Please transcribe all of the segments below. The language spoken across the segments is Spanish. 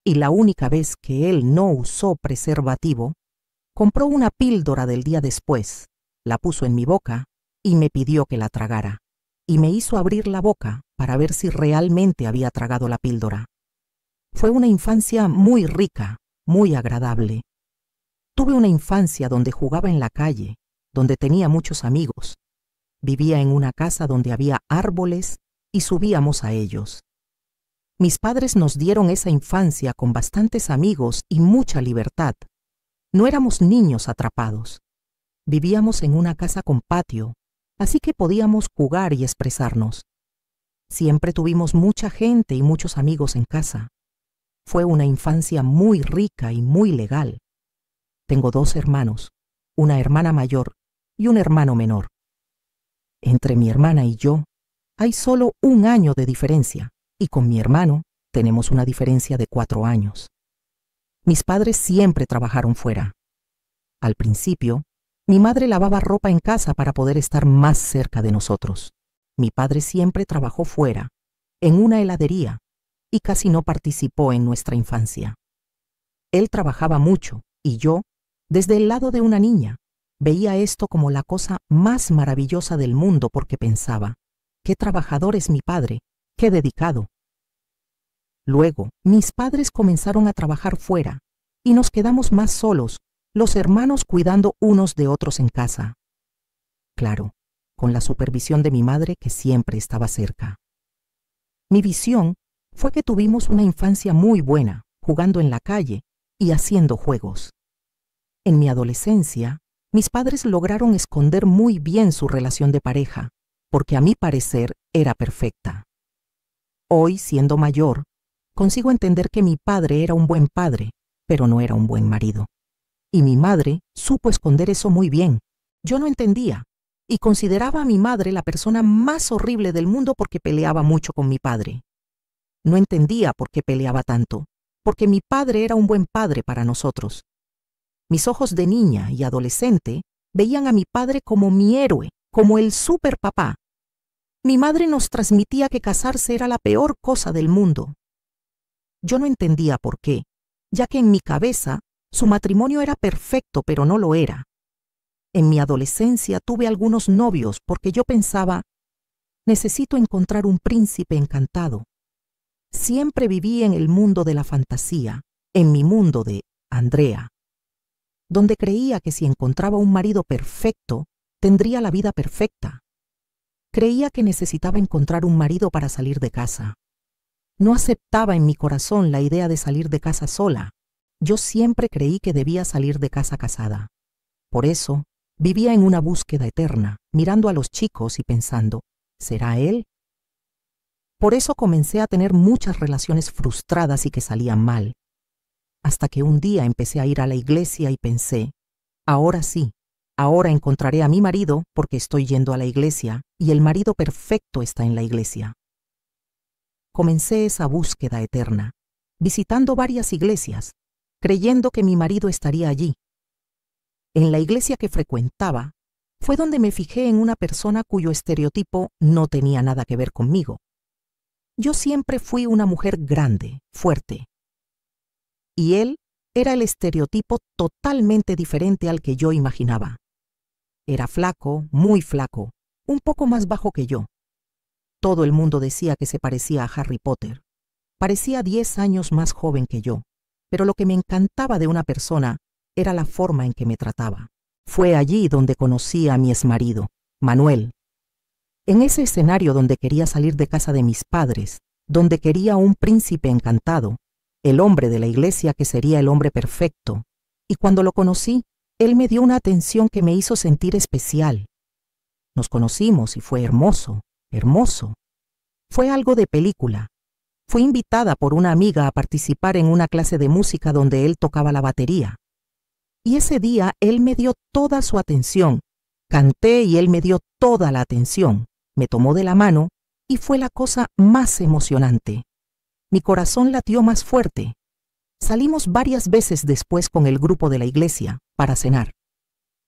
y la única vez que él no usó preservativo, compró una píldora del día después, la puso en mi boca y me pidió que la tragara, y me hizo abrir la boca para ver si realmente había tragado la píldora. Fue una infancia muy rica, muy agradable. Tuve una infancia donde jugaba en la calle, donde tenía muchos amigos. Vivía en una casa donde había árboles y subíamos a ellos. Mis padres nos dieron esa infancia con bastantes amigos y mucha libertad. No éramos niños atrapados. Vivíamos en una casa con patio, así que podíamos jugar y expresarnos. Siempre tuvimos mucha gente y muchos amigos en casa. Fue una infancia muy rica y muy legal. Tengo 2 hermanos, una hermana mayor y un hermano menor. Entre mi hermana y yo hay solo 1 año de diferencia, y con mi hermano tenemos una diferencia de 4 años. Mis padres siempre trabajaron fuera. Al principio, mi madre lavaba ropa en casa para poder estar más cerca de nosotros. Mi padre siempre trabajó fuera, en una heladería, y casi no participó en nuestra infancia. Él trabajaba mucho, y yo, desde el lado de una niña, veía esto como la cosa más maravillosa del mundo porque pensaba, qué trabajador es mi padre, qué dedicado. Luego, mis padres comenzaron a trabajar fuera, y nos quedamos más solos, los hermanos cuidando unos de otros en casa. Claro, con la supervisión de mi madre que siempre estaba cerca. Mi visión fue que tuvimos una infancia muy buena, jugando en la calle y haciendo juegos. En mi adolescencia, mis padres lograron esconder muy bien su relación de pareja, porque a mi parecer era perfecta. Hoy, siendo mayor, consigo entender que mi padre era un buen padre, pero no era un buen marido. Y mi madre supo esconder eso muy bien. Yo no entendía, y consideraba a mi madre la persona más horrible del mundo porque peleaba mucho con mi padre. No entendía por qué peleaba tanto, porque mi padre era un buen padre para nosotros. Mis ojos de niña y adolescente veían a mi padre como mi héroe, como el superpapá. Mi madre nos transmitía que casarse era la peor cosa del mundo. Yo no entendía por qué, ya que en mi cabeza su matrimonio era perfecto, pero no lo era. En mi adolescencia tuve algunos novios porque yo pensaba, necesito encontrar un príncipe encantado. Siempre viví en el mundo de la fantasía, en mi mundo de Andrea, donde creía que si encontraba un marido perfecto, tendría la vida perfecta. Creía que necesitaba encontrar un marido para salir de casa. No aceptaba en mi corazón la idea de salir de casa sola. Yo siempre creí que debía salir de casa casada. Por eso, vivía en una búsqueda eterna, mirando a los chicos y pensando, ¿será él? Por eso comencé a tener muchas relaciones frustradas y que salían mal. Hasta que un día empecé a ir a la iglesia y pensé, ahora sí, ahora encontraré a mi marido porque estoy yendo a la iglesia y el marido perfecto está en la iglesia. Comencé esa búsqueda eterna, visitando varias iglesias, creyendo que mi marido estaría allí. En la iglesia que frecuentaba, fue donde me fijé en una persona cuyo estereotipo no tenía nada que ver conmigo. Yo siempre fui una mujer grande, fuerte. Y él era el estereotipo totalmente diferente al que yo imaginaba. Era flaco, muy flaco, un poco más bajo que yo. Todo el mundo decía que se parecía a Harry Potter. Parecía 10 años más joven que yo, pero lo que me encantaba de una persona era la forma en que me trataba. Fue allí donde conocí a mi exmarido, Manuel. En ese escenario donde quería salir de casa de mis padres, donde quería un príncipe encantado, el hombre de la iglesia que sería el hombre perfecto, y cuando lo conocí, él me dio una atención que me hizo sentir especial. Nos conocimos y fue hermoso, hermoso. Fue algo de película. Fui invitada por una amiga a participar en una clase de música donde él tocaba la batería. Y ese día él me dio toda su atención. Canté y él me dio toda la atención. Me tomó de la mano y fue la cosa más emocionante. Mi corazón latió más fuerte. Salimos varias veces después con el grupo de la iglesia para cenar.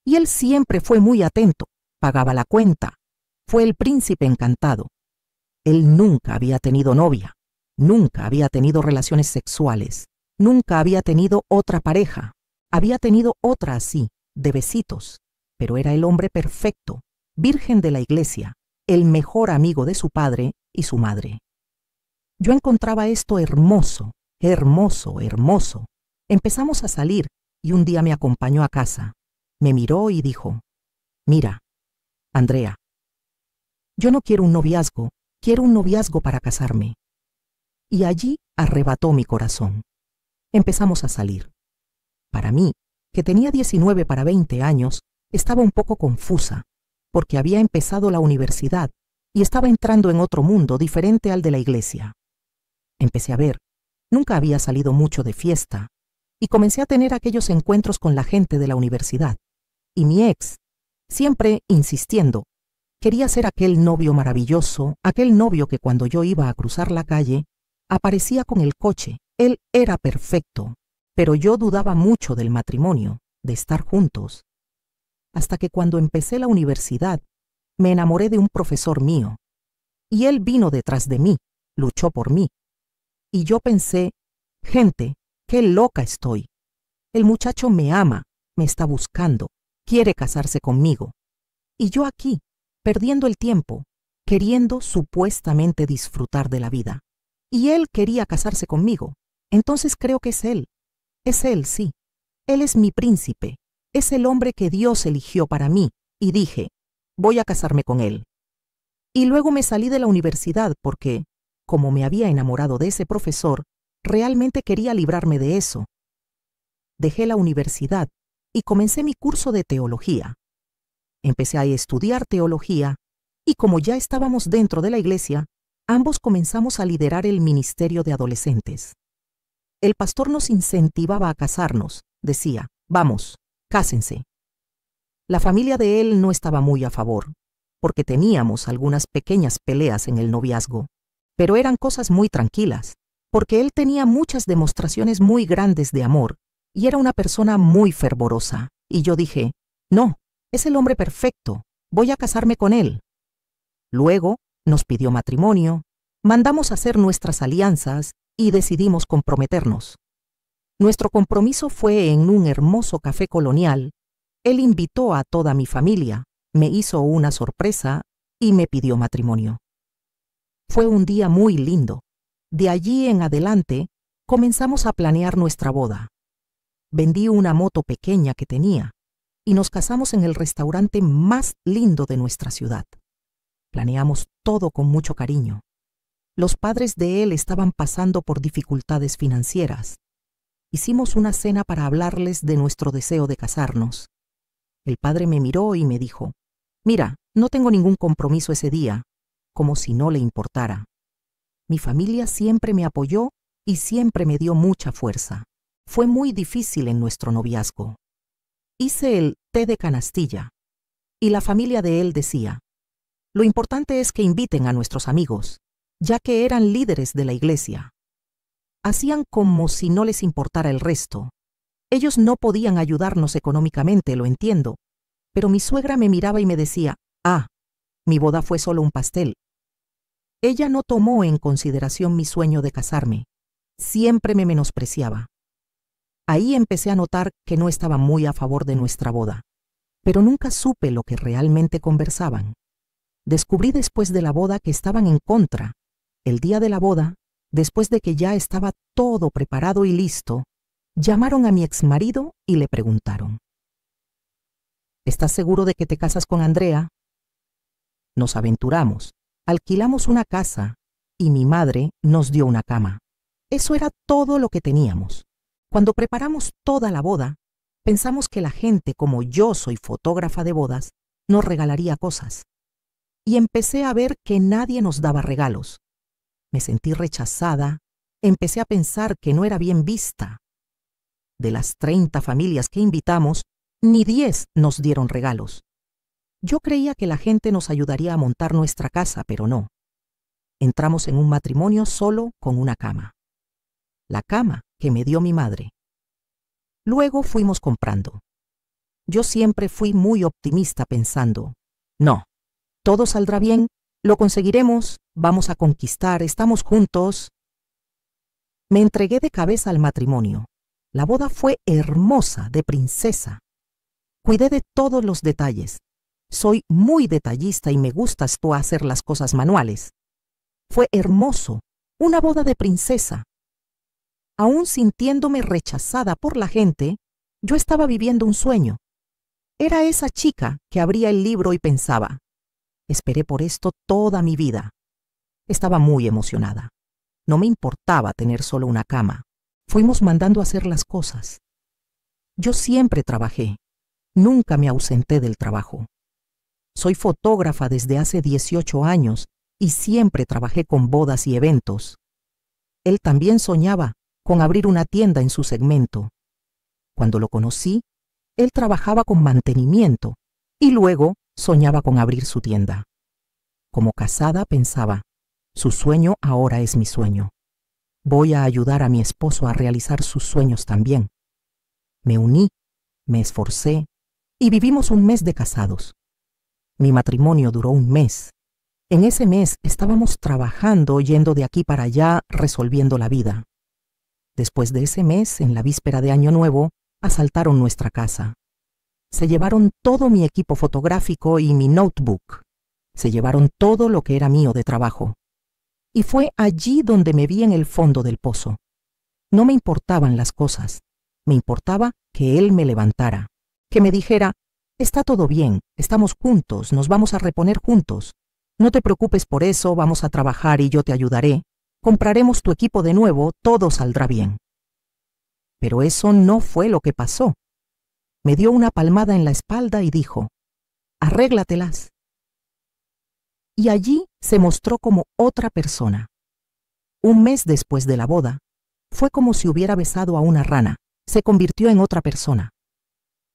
Y él siempre fue muy atento, pagaba la cuenta. Fue el príncipe encantado. Él nunca había tenido novia, nunca había tenido relaciones sexuales. Nunca había tenido otra pareja. Había tenido otra así, de besitos, pero era el hombre perfecto, virgen de la iglesia, el mejor amigo de su padre y su madre. Yo encontraba esto hermoso, hermoso, hermoso. Empezamos a salir y un día me acompañó a casa. Me miró y dijo: «Mira, Andrea, yo no quiero un noviazgo, quiero un noviazgo para casarme». Y allí arrebató mi corazón. Empezamos a salir. Para mí, que tenía 19 para 20 años, estaba un poco confusa, porque había empezado la universidad y estaba entrando en otro mundo diferente al de la iglesia. Empecé a ver, nunca había salido mucho de fiesta, y comencé a tener aquellos encuentros con la gente de la universidad. Y mi ex, siempre insistiendo, quería ser aquel novio maravilloso, aquel novio que cuando yo iba a cruzar la calle, aparecía con el coche. Él era perfecto, pero yo dudaba mucho del matrimonio, de estar juntos. Hasta que cuando empecé la universidad, me enamoré de un profesor mío, y él vino detrás de mí, luchó por mí. Y yo pensé: gente, qué loca estoy. El muchacho me ama, me está buscando, quiere casarse conmigo. Y yo aquí, perdiendo el tiempo, queriendo supuestamente disfrutar de la vida. Y él quería casarse conmigo. Entonces creo que es él. Es él, sí. Él es mi príncipe. Es el hombre que Dios eligió para mí. Y dije: voy a casarme con él. Y luego me salí de la universidad porque, como me había enamorado de ese profesor, realmente quería librarme de eso. Dejé la universidad y comencé mi curso de teología. Empecé a estudiar teología y como ya estábamos dentro de la iglesia, ambos comenzamos a liderar el ministerio de adolescentes. El pastor nos incentivaba a casarnos. Decía: vamos, cásense. La familia de él no estaba muy a favor, porque teníamos algunas pequeñas peleas en el noviazgo, pero eran cosas muy tranquilas, porque él tenía muchas demostraciones muy grandes de amor y era una persona muy fervorosa. Y yo dije: no, es el hombre perfecto, voy a casarme con él. Luego nos pidió matrimonio, mandamos a hacer nuestras alianzas y decidimos comprometernos. Nuestro compromiso fue en un hermoso café colonial. Él invitó a toda mi familia, me hizo una sorpresa y me pidió matrimonio. Fue un día muy lindo. De allí en adelante comenzamos a planear nuestra boda. Vendí una moto pequeña que tenía y nos casamos en el restaurante más lindo de nuestra ciudad. Planeamos todo con mucho cariño. Los padres de él estaban pasando por dificultades financieras. Hicimos una cena para hablarles de nuestro deseo de casarnos. El padre me miró y me dijo: mira, no tengo ningún compromiso ese día, como si no le importara. Mi familia siempre me apoyó y siempre me dio mucha fuerza. Fue muy difícil en nuestro noviazgo. Hice el té de canastilla y la familia de él decía: lo importante es que inviten a nuestros amigos, ya que eran líderes de la iglesia. Hacían como si no les importara el resto. Ellos no podían ayudarnos económicamente, lo entiendo, pero mi suegra me miraba y me decía: ah, mi boda fue solo un pastel. Ella no tomó en consideración mi sueño de casarme. Siempre me menospreciaba. Ahí empecé a notar que no estaba muy a favor de nuestra boda, pero nunca supe lo que realmente conversaban. Descubrí después de la boda que estaban en contra. El día de la boda, después de que ya estaba todo preparado y listo, llamaron a mi exmarido y le preguntaron: ¿estás seguro de que te casas con Andrea? Nos aventuramos, alquilamos una casa y mi madre nos dio una cama. Eso era todo lo que teníamos. Cuando preparamos toda la boda, pensamos que la gente, como yo soy fotógrafa de bodas, nos regalaría cosas. Y empecé a ver que nadie nos daba regalos. Me sentí rechazada, empecé a pensar que no era bien vista. De las 30 familias que invitamos, ni 10 nos dieron regalos. Yo creía que la gente nos ayudaría a montar nuestra casa, pero no. Entramos en un matrimonio solo con una cama. La cama que me dio mi madre. Luego fuimos comprando. Yo siempre fui muy optimista pensando: no, todo saldrá bien, lo conseguiremos, vamos a conquistar, estamos juntos. Me entregué de cabeza al matrimonio. La boda fue hermosa, de princesa. Cuidé de todos los detalles. Soy muy detallista y me gustas tú hacer las cosas manuales. Fue hermoso, una boda de princesa. Aún sintiéndome rechazada por la gente, yo estaba viviendo un sueño. Era esa chica que abría el libro y pensaba, esperé por esto toda mi vida. Estaba muy emocionada. No me importaba tener solo una cama. Fuimos mandando a hacer las cosas. Yo siempre trabajé. Nunca me ausenté del trabajo. Soy fotógrafa desde hace 18 años y siempre trabajé con bodas y eventos. Él también soñaba con abrir una tienda en su segmento. Cuando lo conocí, él trabajaba con mantenimiento y luego soñaba con abrir su tienda. Como casada pensaba, su sueño ahora es mi sueño. Voy a ayudar a mi esposo a realizar sus sueños también. Me uní, me esforcé y vivimos un mes de casados. Mi matrimonio duró un mes. En ese mes estábamos trabajando, yendo de aquí para allá, resolviendo la vida. Después de ese mes, en la víspera de Año Nuevo, asaltaron nuestra casa. Se llevaron todo mi equipo fotográfico y mi notebook. Se llevaron todo lo que era mío de trabajo. Y fue allí donde me vi en el fondo del pozo. No me importaban las cosas. Me importaba que él me levantara, que me dijera, está todo bien, estamos juntos, nos vamos a reponer juntos. No te preocupes por eso, vamos a trabajar y yo te ayudaré. Compraremos tu equipo de nuevo, todo saldrá bien. Pero eso no fue lo que pasó. Me dio una palmada en la espalda y dijo, arréglatelas. Y allí se mostró como otra persona. Un mes después de la boda, fue como si hubiera besado a una rana, se convirtió en otra persona.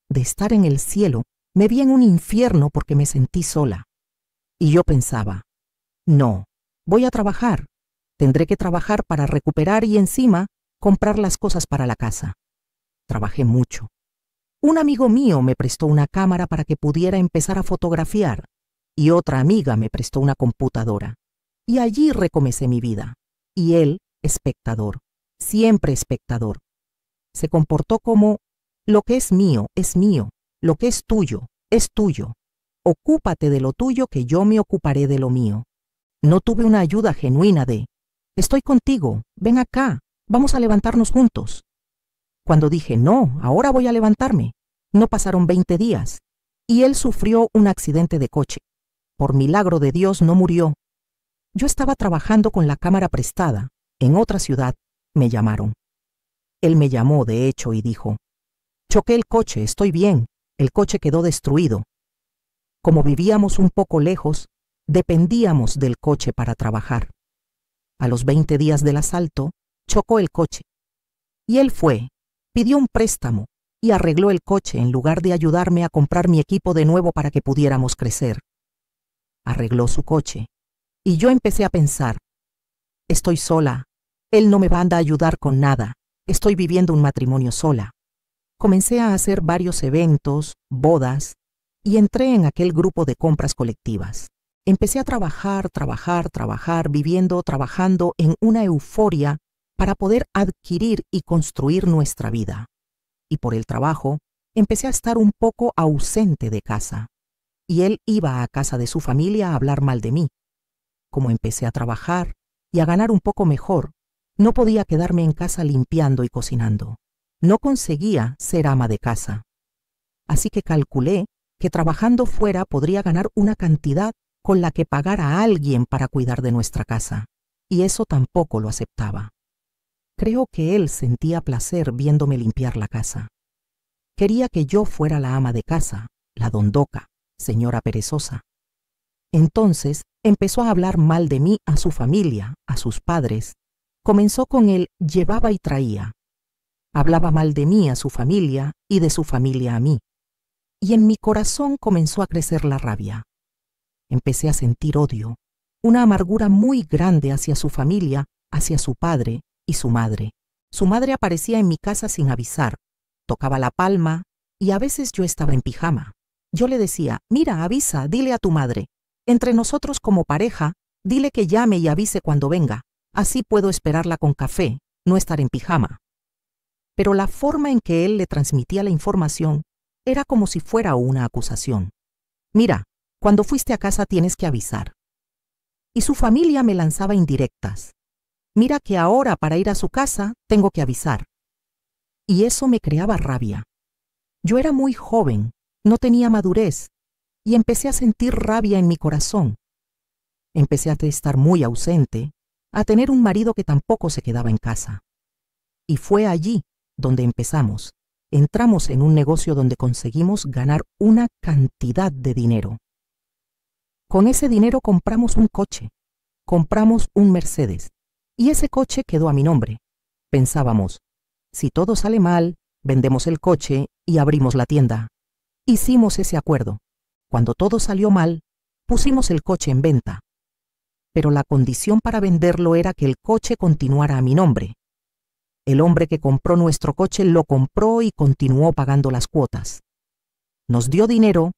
De estar en el cielo, me vi en un infierno porque me sentí sola. Y yo pensaba, no, voy a trabajar. Tendré que trabajar para recuperar y encima comprar las cosas para la casa. Trabajé mucho. Un amigo mío me prestó una cámara para que pudiera empezar a fotografiar y otra amiga me prestó una computadora. Y allí recomencé mi vida. Y él, espectador, siempre espectador. Se comportó como, lo que es mío, lo que es tuyo, es tuyo. Ocúpate de lo tuyo que yo me ocuparé de lo mío. No tuve una ayuda genuina de, estoy contigo, ven acá, vamos a levantarnos juntos. Cuando dije, no, ahora voy a levantarme, no pasaron 20 días, y él sufrió un accidente de coche. Por milagro de Dios no murió. Yo estaba trabajando con la cámara prestada, en otra ciudad, me llamaron. Él me llamó, de hecho, y dijo, choqué el coche, estoy bien, el coche quedó destruido. Como vivíamos un poco lejos, dependíamos del coche para trabajar. A los 20 días del asalto, chocó el coche. Y él fue, pidió un préstamo y arregló el coche en lugar de ayudarme a comprar mi equipo de nuevo para que pudiéramos crecer. Arregló su coche y yo empecé a pensar, estoy sola, él no me va a ayudar con nada, estoy viviendo un matrimonio sola. Comencé a hacer varios eventos, bodas, y entré en aquel grupo de compras colectivas. Empecé a trabajar, trabajando en una euforia para poder adquirir y construir nuestra vida. Y por el trabajo, empecé a estar un poco ausente de casa. Y él iba a casa de su familia a hablar mal de mí. Como empecé a trabajar y a ganar un poco mejor, no podía quedarme en casa limpiando y cocinando. No conseguía ser ama de casa. Así que calculé que trabajando fuera podría ganar una cantidad con la que pagar a alguien para cuidar de nuestra casa. Y eso tampoco lo aceptaba. Creo que él sentía placer viéndome limpiar la casa. Quería que yo fuera la ama de casa, la dondoca, señora perezosa. Entonces empezó a hablar mal de mí a su familia, a sus padres. Comenzó con el llevaba y traía. Hablaba mal de mí a su familia y de su familia a mí. Y en mi corazón comenzó a crecer la rabia. Empecé a sentir odio, una amargura muy grande hacia su familia, hacia su padre y su madre. Su madre aparecía en mi casa sin avisar, tocaba la palma y a veces yo estaba en pijama. Yo le decía, mira, avisa, dile a tu madre. Entre nosotros como pareja, dile que llame y avise cuando venga. Así puedo esperarla con café. no estar en pijama. Pero la forma en que él le transmitía la información era como si fuera una acusación. Mira, cuando fuiste a casa tienes que avisar. Y su familia me lanzaba indirectas. Mira que ahora para ir a su casa tengo que avisar. Y eso me creaba rabia. Yo era muy joven, no tenía madurez, y empecé a sentir rabia en mi corazón. Empecé a estar muy ausente, a tener un marido que tampoco se quedaba en casa. Y fue allí donde empezamos. Entramos en un negocio donde conseguimos ganar una cantidad de dinero. Con ese dinero compramos un coche, compramos un Mercedes, y ese coche quedó a mi nombre. Pensábamos, si todo sale mal, vendemos el coche y abrimos la tienda. Hicimos ese acuerdo. Cuando todo salió mal, pusimos el coche en venta. Pero la condición para venderlo era que el coche continuara a mi nombre. El hombre que compró nuestro coche lo compró y continuó pagando las cuotas. Nos dio dinero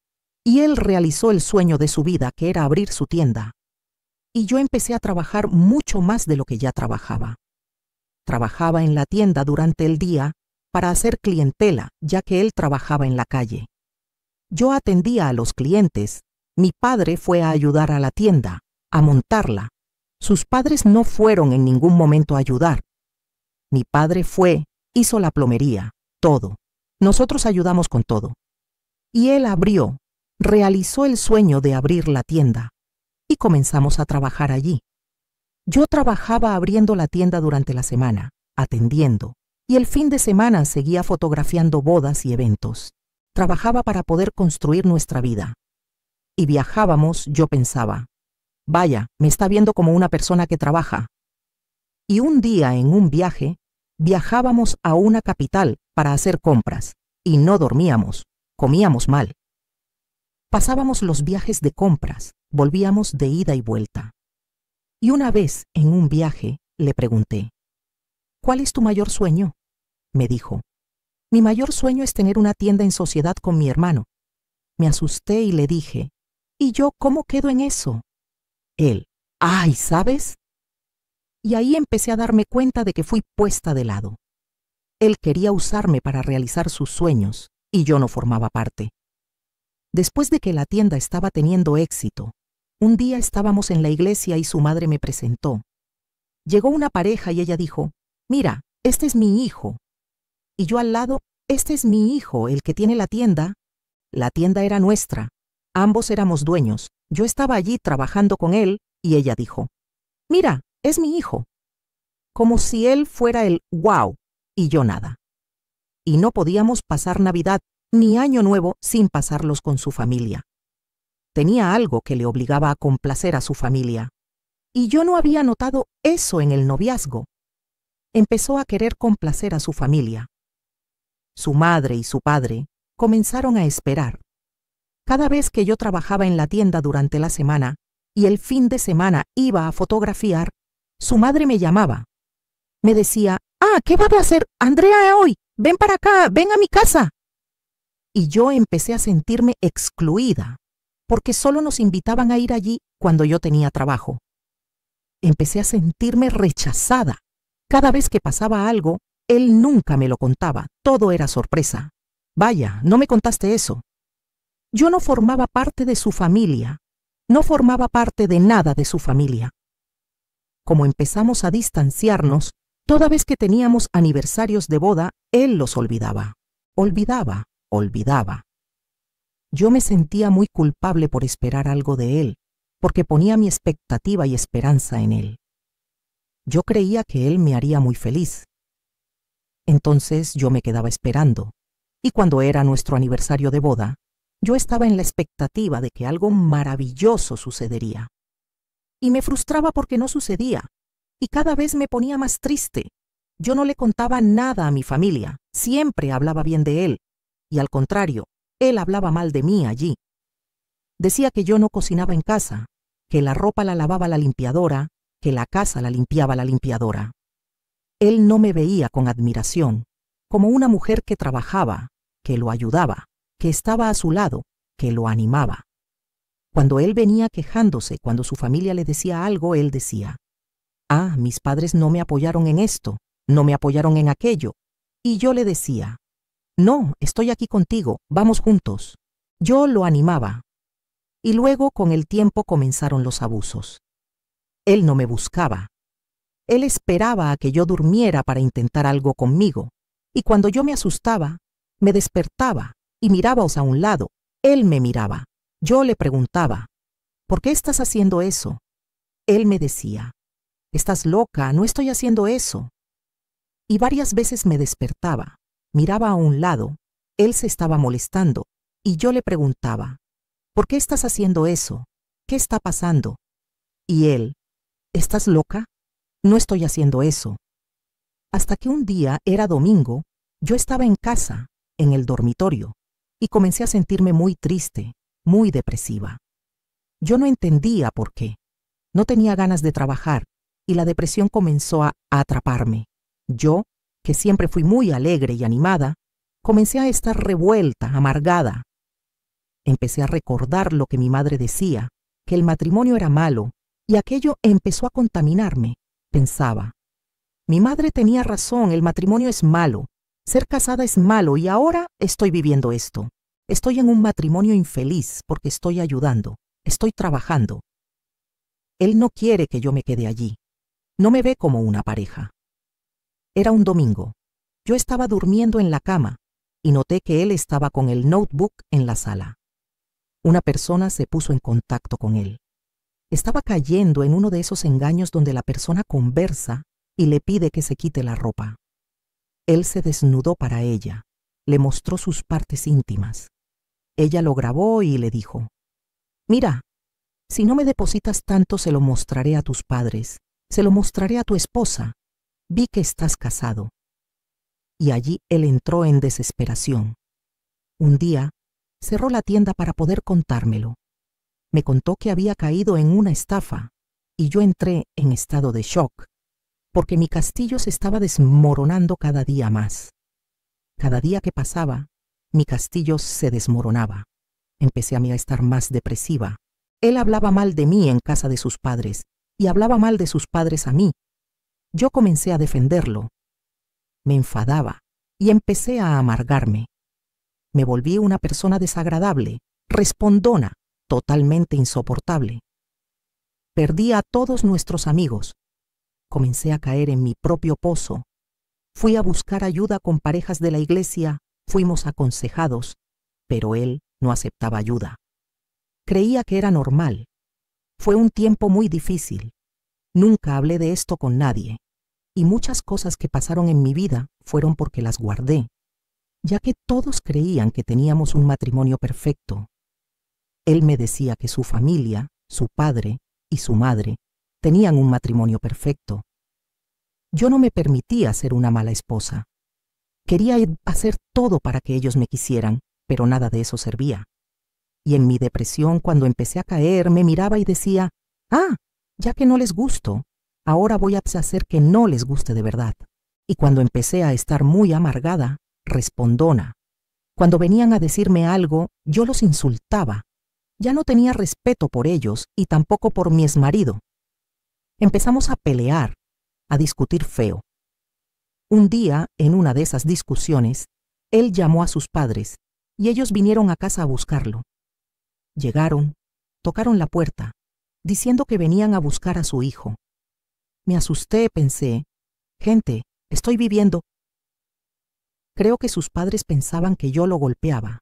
y él realizó el sueño de su vida, que era abrir su tienda. Y yo empecé a trabajar mucho más de lo que ya trabajaba. Trabajaba en la tienda durante el día para hacer clientela, ya que él trabajaba en la calle. Yo atendía a los clientes. Mi padre fue a ayudar a la tienda, a montarla. Sus padres no fueron en ningún momento a ayudar. Mi padre fue, hizo la plomería, todo. Nosotros ayudamos con todo. Y él abrió, realizó el sueño de abrir la tienda. Y comenzamos a trabajar allí. Yo trabajaba abriendo la tienda durante la semana, atendiendo, y el fin de semana seguía fotografiando bodas y eventos. Trabajaba para poder construir nuestra vida. Y viajábamos, yo pensaba, vaya, me está viendo como una persona que trabaja. Y un día en un viaje, viajábamos a una capital para hacer compras, y no dormíamos, comíamos mal. Pasábamos los viajes de compras, volvíamos de ida y vuelta. Y una vez, en un viaje, le pregunté, ¿cuál es tu mayor sueño? Me dijo, mi mayor sueño es tener una tienda en sociedad con mi hermano. Me asusté y le dije, ¿y yo cómo quedo en eso? Él, ¡ay, ¿sabes? Y ahí empecé a darme cuenta de que fui puesta de lado. Él quería usarme para realizar sus sueños, y yo no formaba parte. Después de que la tienda estaba teniendo éxito, un día estábamos en la iglesia y su madre me presentó. Llegó una pareja y ella dijo, mira, este es mi hijo. Y yo al lado, este es mi hijo, el que tiene la tienda. La tienda era nuestra. Ambos éramos dueños. Yo estaba allí trabajando con él y ella dijo, mira, es mi hijo. Como si él fuera el wow y yo nada. Y no podíamos pasar Navidad ni Año Nuevo sin pasarlos con su familia. Tenía algo que le obligaba a complacer a su familia. Y yo no había notado eso en el noviazgo. Empezó a querer complacer a su familia. Su madre y su padre comenzaron a esperar. Cada vez que yo trabajaba en la tienda durante la semana y el fin de semana iba a fotografiar, su madre me llamaba. Me decía, ¿qué va a hacer Andrea hoy? Ven para acá, ven a mi casa. Y yo empecé a sentirme excluida, porque solo nos invitaban a ir allí cuando yo tenía trabajo. Empecé a sentirme rechazada. Cada vez que pasaba algo, él nunca me lo contaba, todo era sorpresa. Vaya, no me contaste eso. Yo no formaba parte de su familia, no formaba parte de nada de su familia. Como empezamos a distanciarnos, toda vez que teníamos aniversarios de boda, él los olvidaba. Olvidaba. Yo me sentía muy culpable por esperar algo de él, porque ponía mi expectativa y esperanza en él. Yo creía que él me haría muy feliz. Entonces yo me quedaba esperando, y cuando era nuestro aniversario de boda, yo estaba en la expectativa de que algo maravilloso sucedería. Y me frustraba porque no sucedía, y cada vez me ponía más triste. Yo no le contaba nada a mi familia, siempre hablaba bien de él, y al contrario, él hablaba mal de mí allí. Decía que yo no cocinaba en casa, que la ropa la lavaba la limpiadora, que la casa la limpiaba la limpiadora. Él no me veía con admiración, como una mujer que trabajaba, que lo ayudaba, que estaba a su lado, que lo animaba. Cuando él venía quejándose, cuando su familia le decía algo, él decía, mis padres no me apoyaron en esto, no me apoyaron en aquello. Y yo le decía, no, estoy aquí contigo, vamos juntos. Yo lo animaba. Y luego con el tiempo comenzaron los abusos. Él no me buscaba. Él esperaba a que yo durmiera para intentar algo conmigo. Y cuando yo me asustaba, me despertaba y mirábamos a un lado. Él me miraba. Yo le preguntaba, ¿por qué estás haciendo eso? Él me decía, estás loca, no estoy haciendo eso. Y varias veces me despertaba, miraba a un lado, él se estaba molestando, y yo le preguntaba, ¿por qué estás haciendo eso? ¿Qué está pasando? Y él, ¿estás loca? No estoy haciendo eso. Hasta que un día, era domingo, yo estaba en casa, en el dormitorio, y comencé a sentirme muy triste, muy depresiva. Yo no entendía por qué. No tenía ganas de trabajar, y la depresión comenzó a atraparme. Yo, que siempre fui muy alegre y animada, comencé a estar revuelta, amargada. Empecé a recordar lo que mi madre decía, que el matrimonio era malo, y aquello empezó a contaminarme. Pensaba, mi madre tenía razón, el matrimonio es malo, ser casada es malo y ahora estoy viviendo esto. Estoy en un matrimonio infeliz porque estoy ayudando, estoy trabajando. Él no quiere que yo me quede allí, no me ve como una pareja. Era un domingo. Yo estaba durmiendo en la cama y noté que él estaba con el notebook en la sala. Una persona se puso en contacto con él. Estaba cayendo en uno de esos engaños donde la persona conversa y le pide que se quite la ropa. Él se desnudó para ella, le mostró sus partes íntimas. Ella lo grabó y le dijo, mira, si no me depositas tanto se lo mostraré a tus padres, se lo mostraré a tu esposa. Vi que estás casado. Y allí él entró en desesperación. Un día, cerró la tienda para poder contármelo. Me contó que había caído en una estafa y yo entré en estado de shock, porque mi castillo se estaba desmoronando cada día más. Cada día que pasaba, mi castillo se desmoronaba. Empecé a mí a estar más depresiva. Él hablaba mal de mí en casa de sus padres y hablaba mal de sus padres a mí. Yo comencé a defenderlo. Me enfadaba y empecé a amargarme. Me volví una persona desagradable, respondona, totalmente insoportable. Perdí a todos nuestros amigos. Comencé a caer en mi propio pozo. Fui a buscar ayuda con parejas de la iglesia, fuimos aconsejados, pero él no aceptaba ayuda. Creía que era normal. Fue un tiempo muy difícil. Nunca hablé de esto con nadie, y muchas cosas que pasaron en mi vida fueron porque las guardé, ya que todos creían que teníamos un matrimonio perfecto. Él me decía que su familia, su padre y su madre tenían un matrimonio perfecto. Yo no me permitía ser una mala esposa. Quería hacer todo para que ellos me quisieran, pero nada de eso servía. Y en mi depresión, cuando empecé a caer, me miraba y decía, ya que no les gusto, ahora voy a hacer que no les guste de verdad. Y cuando empecé a estar muy amargada, respondona. Cuando venían a decirme algo, yo los insultaba. Ya no tenía respeto por ellos y tampoco por mi exmarido. Empezamos a pelear, a discutir feo. Un día, en una de esas discusiones, él llamó a sus padres y ellos vinieron a casa a buscarlo. Llegaron, tocaron la puerta, diciendo que venían a buscar a su hijo. Me asusté, pensé, gente, estoy viviendo. Creo que sus padres pensaban que yo lo golpeaba,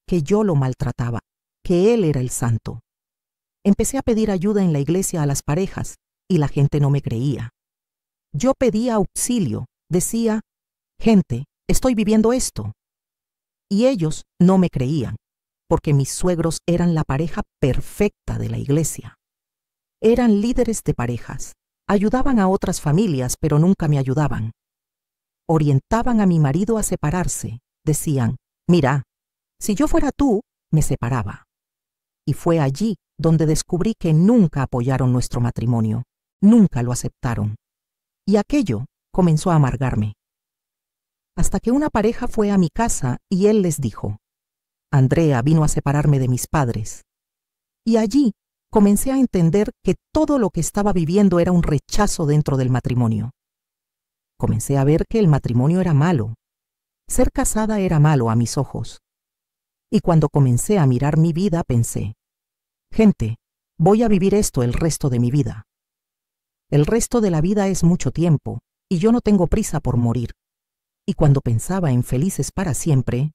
que yo lo maltrataba, que él era el santo. Empecé a pedir ayuda en la iglesia a las parejas y la gente no me creía. Yo pedía auxilio, decía, gente, estoy viviendo esto. Y ellos no me creían, porque mis suegros eran la pareja perfecta de la iglesia. Eran líderes de parejas, ayudaban a otras familias, pero nunca me ayudaban. Orientaban a mi marido a separarse, decían, mira, si yo fuera tú, me separaba. Y fue allí donde descubrí que nunca apoyaron nuestro matrimonio, nunca lo aceptaron. Y aquello comenzó a amargarme. Hasta que una pareja fue a mi casa y él les dijo, Andrea vino a separarme de mis padres. Y allí comencé a entender que todo lo que estaba viviendo era un rechazo dentro del matrimonio. Comencé a ver que el matrimonio era malo. Ser casada era malo a mis ojos. Y cuando comencé a mirar mi vida pensé, gente, voy a vivir esto el resto de mi vida. El resto de la vida es mucho tiempo, y yo no tengo prisa por morir. Y cuando pensaba en felices para siempre,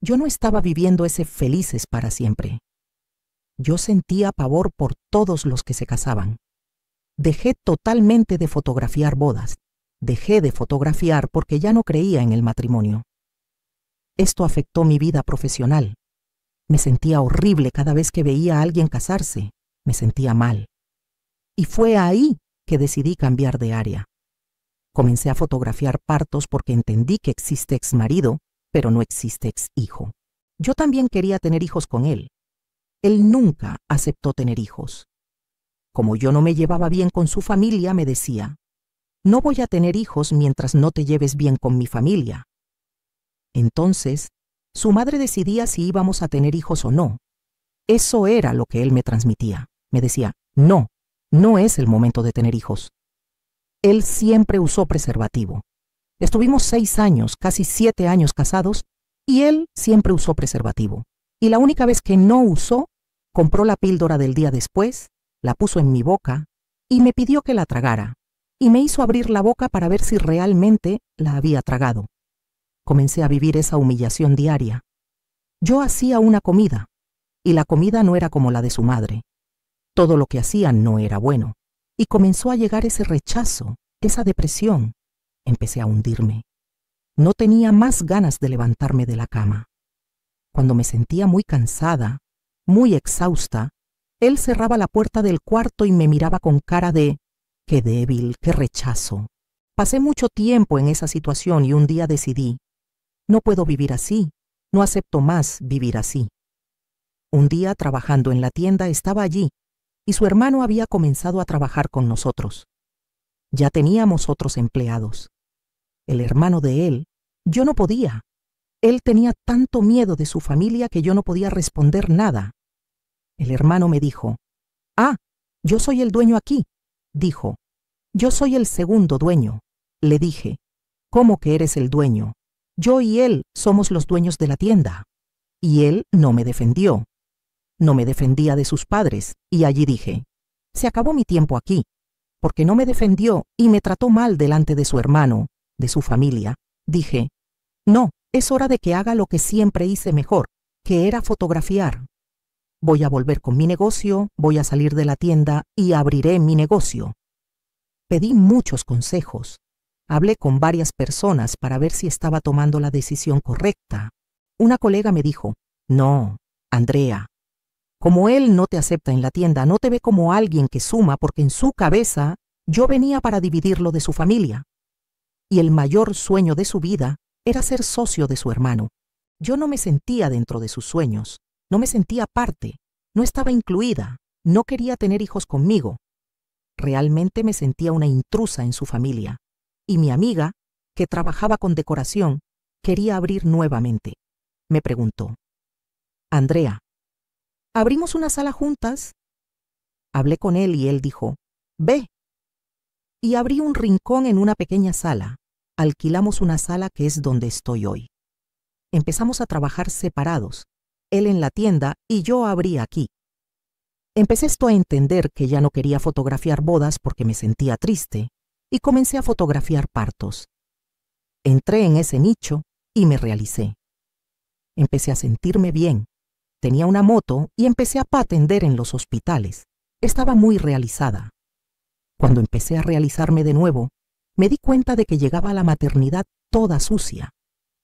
yo no estaba viviendo ese felices para siempre. Yo sentía pavor por todos los que se casaban. Dejé totalmente de fotografiar bodas. Dejé de fotografiar porque ya no creía en el matrimonio. Esto afectó mi vida profesional. Me sentía horrible cada vez que veía a alguien casarse. Me sentía mal. Y fue ahí que decidí cambiar de área. Comencé a fotografiar partos porque entendí que existe exmarido, pero no existe exhijo. Yo también quería tener hijos con él. Él nunca aceptó tener hijos. Como yo no me llevaba bien con su familia, me decía, no voy a tener hijos mientras no te lleves bien con mi familia. Entonces, su madre decidía si íbamos a tener hijos o no. Eso era lo que él me transmitía. Me decía, no, no es el momento de tener hijos. Él siempre usó preservativo. Estuvimos 6 años, casi 7 años casados, y él siempre usó preservativo. Y la única vez que no usó, compró la píldora del día después, la puso en mi boca y me pidió que la tragara. Y me hizo abrir la boca para ver si realmente la había tragado. Comencé a vivir esa humillación diaria. Yo hacía una comida, y la comida no era como la de su madre. Todo lo que hacía no era bueno. Y comenzó a llegar ese rechazo, esa depresión. Empecé a hundirme. No tenía más ganas de levantarme de la cama. Cuando me sentía muy cansada, muy exhausta, él cerraba la puerta del cuarto y me miraba con cara de «qué débil, qué rechazo». Pasé mucho tiempo en esa situación y un día decidí, no puedo vivir así, no acepto más vivir así. Un día, trabajando en la tienda, estaba allí y su hermano había comenzado a trabajar con nosotros. Ya teníamos otros empleados. El hermano de él, yo no podía. Él tenía tanto miedo de su familia que yo no podía responder nada. El hermano me dijo, «Ah, yo soy el dueño aquí», dijo. «Yo soy el segundo dueño». Le dije, «¿Cómo que eres el dueño? Yo y él somos los dueños de la tienda». Y él no me defendió. No me defendía de sus padres, y allí dije, «Se acabó mi tiempo aquí», porque no me defendió y me trató mal delante de su hermano, de su familia. Dije, «No, es hora de que haga lo que siempre hice mejor, que era fotografiar. Voy a volver con mi negocio, voy a salir de la tienda y abriré mi negocio». Pedí muchos consejos. Hablé con varias personas para ver si estaba tomando la decisión correcta. Una colega me dijo, «No, Andrea, como él no te acepta en la tienda, no te ve como alguien que suma porque en su cabeza yo venía para dividirlo de su familia. Y el mayor sueño de su vida era ser socio de su hermano. Yo no me sentía dentro de sus sueños, no me sentía parte, no estaba incluida, no quería tener hijos conmigo. Realmente me sentía una intrusa en su familia. Y mi amiga, que trabajaba con decoración, quería abrir nuevamente. Me preguntó, «Andrea, ¿abrimos una sala juntas?» Hablé con él y él dijo, «Ve». Y abrí un rincón en una pequeña sala. Alquilamos una sala que es donde estoy hoy. Empezamos a trabajar separados, él en la tienda y yo abrí aquí. Empecé esto a entender que ya no quería fotografiar bodas porque me sentía triste y comencé a fotografiar partos. Entré en ese nicho y me realicé. Empecé a sentirme bien. Tenía una moto y empecé a atender en los hospitales. Estaba muy realizada. Cuando empecé a realizarme de nuevo, me di cuenta de que llegaba a la maternidad toda sucia,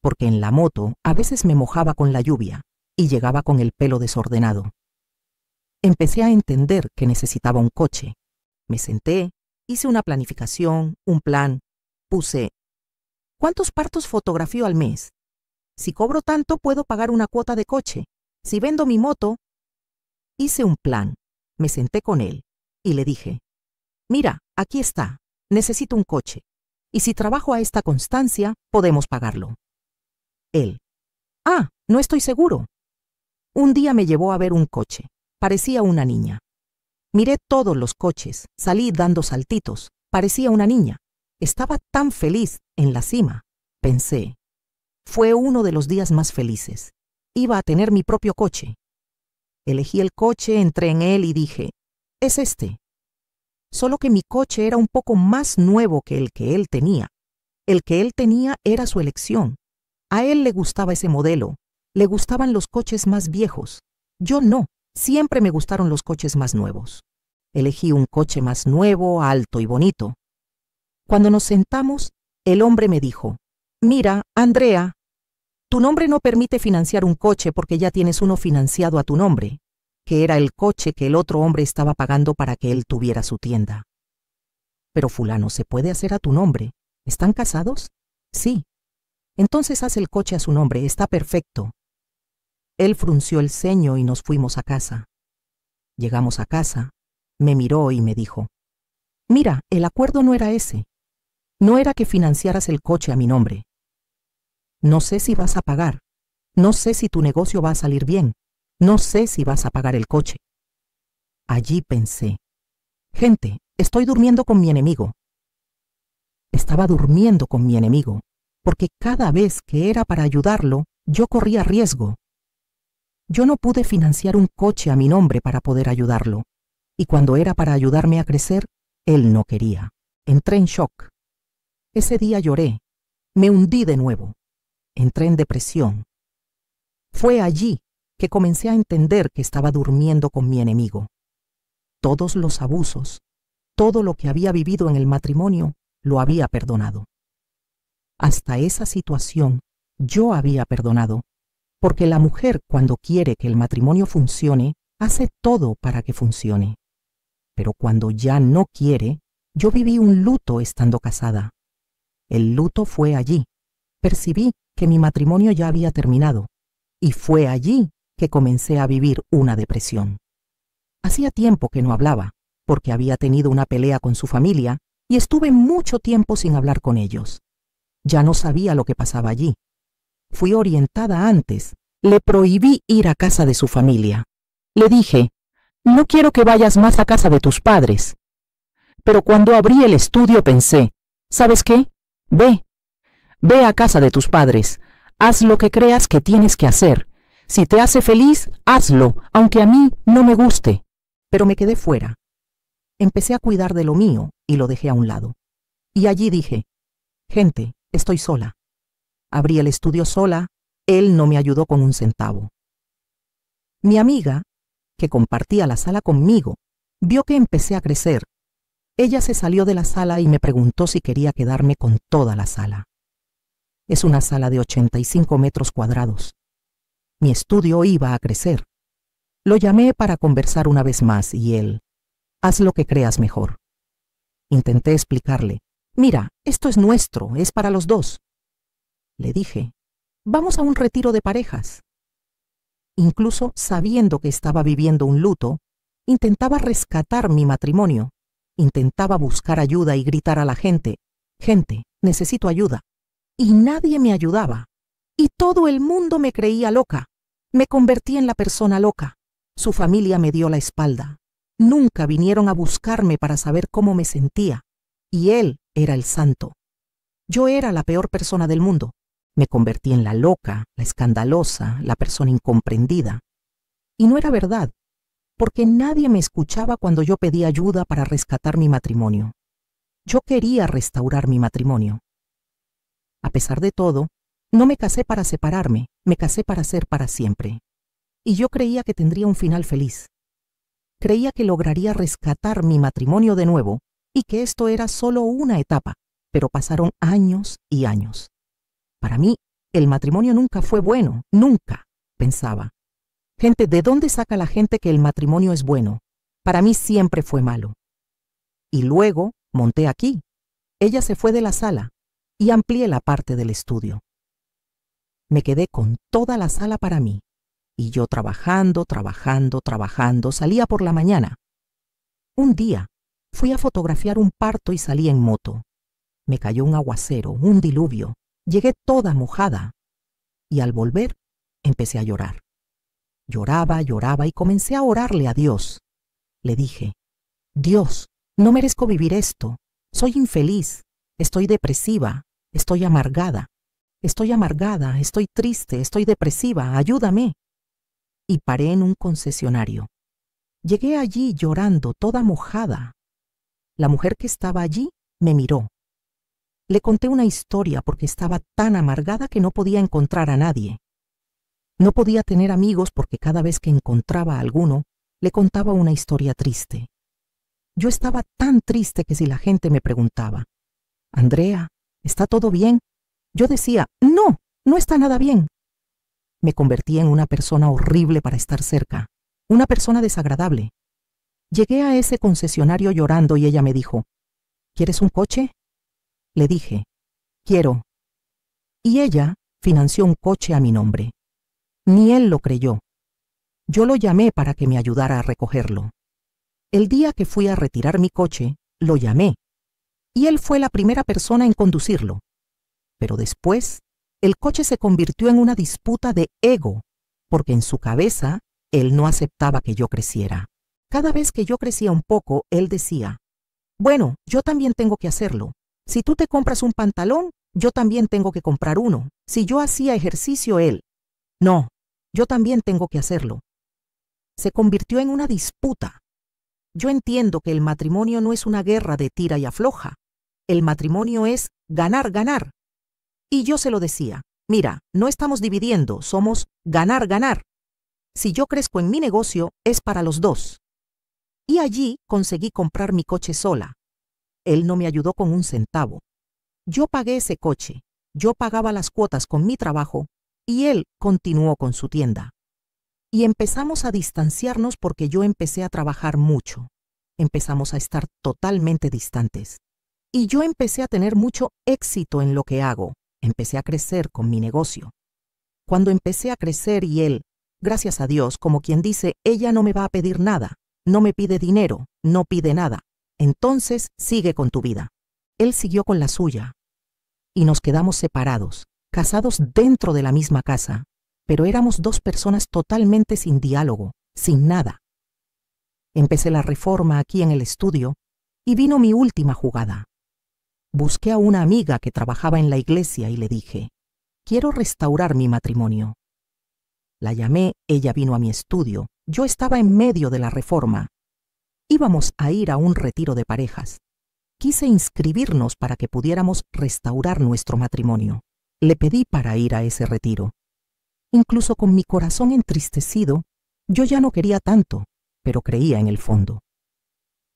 porque en la moto a veces me mojaba con la lluvia y llegaba con el pelo desordenado. Empecé a entender que necesitaba un coche. Me senté, hice una planificación, un plan. Puse, ¿cuántos partos fotografío al mes? Si cobro tanto, puedo pagar una cuota de coche. Si vendo mi moto... Hice un plan. Me senté con él y le dije, «Mira, aquí está. Necesito un coche. Y si trabajo a esta constancia, podemos pagarlo». Él, «Ah, no estoy seguro». Un día me llevó a ver un coche. Parecía una niña. Miré todos los coches. Salí dando saltitos. Parecía una niña. Estaba tan feliz en la cima. Pensé, fue uno de los días más felices. Iba a tener mi propio coche. Elegí el coche, entré en él y dije, es este. Solo que mi coche era un poco más nuevo que el que él tenía. El que él tenía era su elección. A él le gustaba ese modelo. Le gustaban los coches más viejos. Yo no. Siempre me gustaron los coches más nuevos. Elegí un coche más nuevo, alto y bonito. Cuando nos sentamos, el hombre me dijo, mira, Andrea, tu nombre no permite financiar un coche porque ya tienes uno financiado a tu nombre, que era el coche que el otro hombre estaba pagando para que él tuviera su tienda. Pero fulano, ¿se puede hacer a tu nombre? ¿Están casados? Sí. Entonces haz el coche a su nombre, está perfecto. Él frunció el ceño y nos fuimos a casa. Llegamos a casa, me miró y me dijo, mira, el acuerdo no era ese. No era que financiaras el coche a mi nombre. No sé si vas a pagar. No sé si tu negocio va a salir bien. No sé si vas a pagar el coche. Allí pensé, gente, estoy durmiendo con mi enemigo. Estaba durmiendo con mi enemigo, porque cada vez que era para ayudarlo, yo corría riesgo. Yo no pude financiar un coche a mi nombre para poder ayudarlo, y cuando era para ayudarme a crecer, él no quería. Entré en shock. Ese día lloré, me hundí de nuevo, entré en depresión. Fue allí que comencé a entender que estaba durmiendo con mi enemigo. Todos los abusos, todo lo que había vivido en el matrimonio, lo había perdonado. Hasta esa situación yo había perdonado, porque la mujer cuando quiere que el matrimonio funcione, hace todo para que funcione. Pero cuando ya no quiere, yo viví un luto estando casada. El luto fue allí. Percibí que mi matrimonio ya había terminado, y fue allí que comencé a vivir una depresión. Hacía tiempo que no hablaba, porque había tenido una pelea con su familia y estuve mucho tiempo sin hablar con ellos. Ya no sabía lo que pasaba allí. Fui orientada antes. Le prohibí ir a casa de su familia. Le dije, no quiero que vayas más a casa de tus padres. Pero cuando abrí el estudio pensé, ¿sabes qué? Ve a casa de tus padres. Haz lo que creas que tienes que hacer. Si te hace feliz, hazlo, aunque a mí no me guste. Pero me quedé fuera. Empecé a cuidar de lo mío y lo dejé a un lado. Y allí dije, gente, estoy sola. Abrí el estudio sola, él no me ayudó con un centavo. Mi amiga, que compartía la sala conmigo, vio que empecé a crecer. Ella se salió de la sala y me preguntó si quería quedarme con toda la sala. Es una sala de 85 metros cuadrados. Mi estudio iba a crecer. Lo llamé para conversar una vez más y él, haz lo que creas mejor. Intenté explicarle, mira, esto es nuestro, es para los dos. Le dije, vamos a un retiro de parejas. Incluso sabiendo que estaba viviendo un luto, intentaba rescatar mi matrimonio. Intentaba buscar ayuda y gritar a la gente, gente, necesito ayuda. Y nadie me ayudaba. Y todo el mundo me creía loca. Me convertí en la persona loca. Su familia me dio la espalda. Nunca vinieron a buscarme para saber cómo me sentía. Y él era el santo. Yo era la peor persona del mundo. Me convertí en la loca, la escandalosa, la persona incomprendida. Y no era verdad, porque nadie me escuchaba cuando yo pedía ayuda para rescatar mi matrimonio. Yo quería restaurar mi matrimonio. A pesar de todo, no me casé para separarme, me casé para ser para siempre. Y yo creía que tendría un final feliz. Creía que lograría rescatar mi matrimonio de nuevo y que esto era solo una etapa, pero pasaron años y años. Para mí, el matrimonio nunca fue bueno, nunca, pensaba. Gente, ¿de dónde saca la gente que el matrimonio es bueno? Para mí siempre fue malo. Y luego monté aquí. Ella se fue de la sala y amplié la parte del estudio. Me quedé con toda la sala para mí. Y yo trabajando, salía por la mañana. Un día fui a fotografiar un parto y salí en moto. Me cayó un aguacero, un diluvio. Llegué toda mojada. Y al volver, empecé a llorar. Lloraba y comencé a orarle a Dios. Le dije, Dios, no merezco vivir esto. Soy infeliz. Estoy depresiva, estoy amargada, estoy triste, estoy depresiva, ayúdame. Y paré en un concesionario. Llegué allí llorando, toda mojada. La mujer que estaba allí me miró. Le conté una historia porque estaba tan amargada que no podía encontrar a nadie. No podía tener amigos porque cada vez que encontraba a alguno, le contaba una historia triste. Yo estaba tan triste que si la gente me preguntaba, «Andrea, ¿está todo bien?», yo decía, «No, no está nada bien». Me convertí en una persona horrible para estar cerca, una persona desagradable. Llegué a ese concesionario llorando y ella me dijo, «¿Quieres un coche?». Le dije, «Quiero». Y ella financió un coche a mi nombre. Ni él lo creyó. Yo lo llamé para que me ayudara a recogerlo. El día que fui a retirar mi coche, lo llamé. Y él fue la primera persona en conducirlo. Pero después, el coche se convirtió en una disputa de ego, porque en su cabeza, él no aceptaba que yo creciera. Cada vez que yo crecía un poco, él decía, «Bueno, yo también tengo que hacerlo. Si tú te compras un pantalón, yo también tengo que comprar uno. Si yo hacía ejercicio, él, no, yo también tengo que hacerlo». Se convirtió en una disputa. Yo entiendo que el matrimonio no es una guerra de tira y afloja. El matrimonio es ganar, ganar. Y yo se lo decía, «Mira, no estamos dividiendo, somos ganar, ganar. Si yo crezco en mi negocio, es para los dos». Y allí conseguí comprar mi coche sola. Él no me ayudó con un centavo. Yo pagué ese coche, yo pagaba las cuotas con mi trabajo y él continuó con su tienda. Y empezamos a distanciarnos porque yo empecé a trabajar mucho. Empezamos a estar totalmente distantes. Y yo empecé a tener mucho éxito en lo que hago. Empecé a crecer con mi negocio. Cuando empecé a crecer y él, gracias a Dios, como quien dice, ella no me va a pedir nada, no me pide dinero, no pide nada. Entonces, sigue con tu vida. Él siguió con la suya. Y nos quedamos separados, casados dentro de la misma casa, pero éramos dos personas totalmente sin diálogo, sin nada. Empecé la reforma aquí en el estudio y vino mi última jugada. Busqué a una amiga que trabajaba en la iglesia y le dije, «Quiero restaurar mi matrimonio». La llamé, ella vino a mi estudio, yo estaba en medio de la reforma. Íbamos a ir a un retiro de parejas. Quise inscribirnos para que pudiéramos restaurar nuestro matrimonio. Le pedí para ir a ese retiro. Incluso con mi corazón entristecido, yo ya no quería tanto, pero creía en el fondo.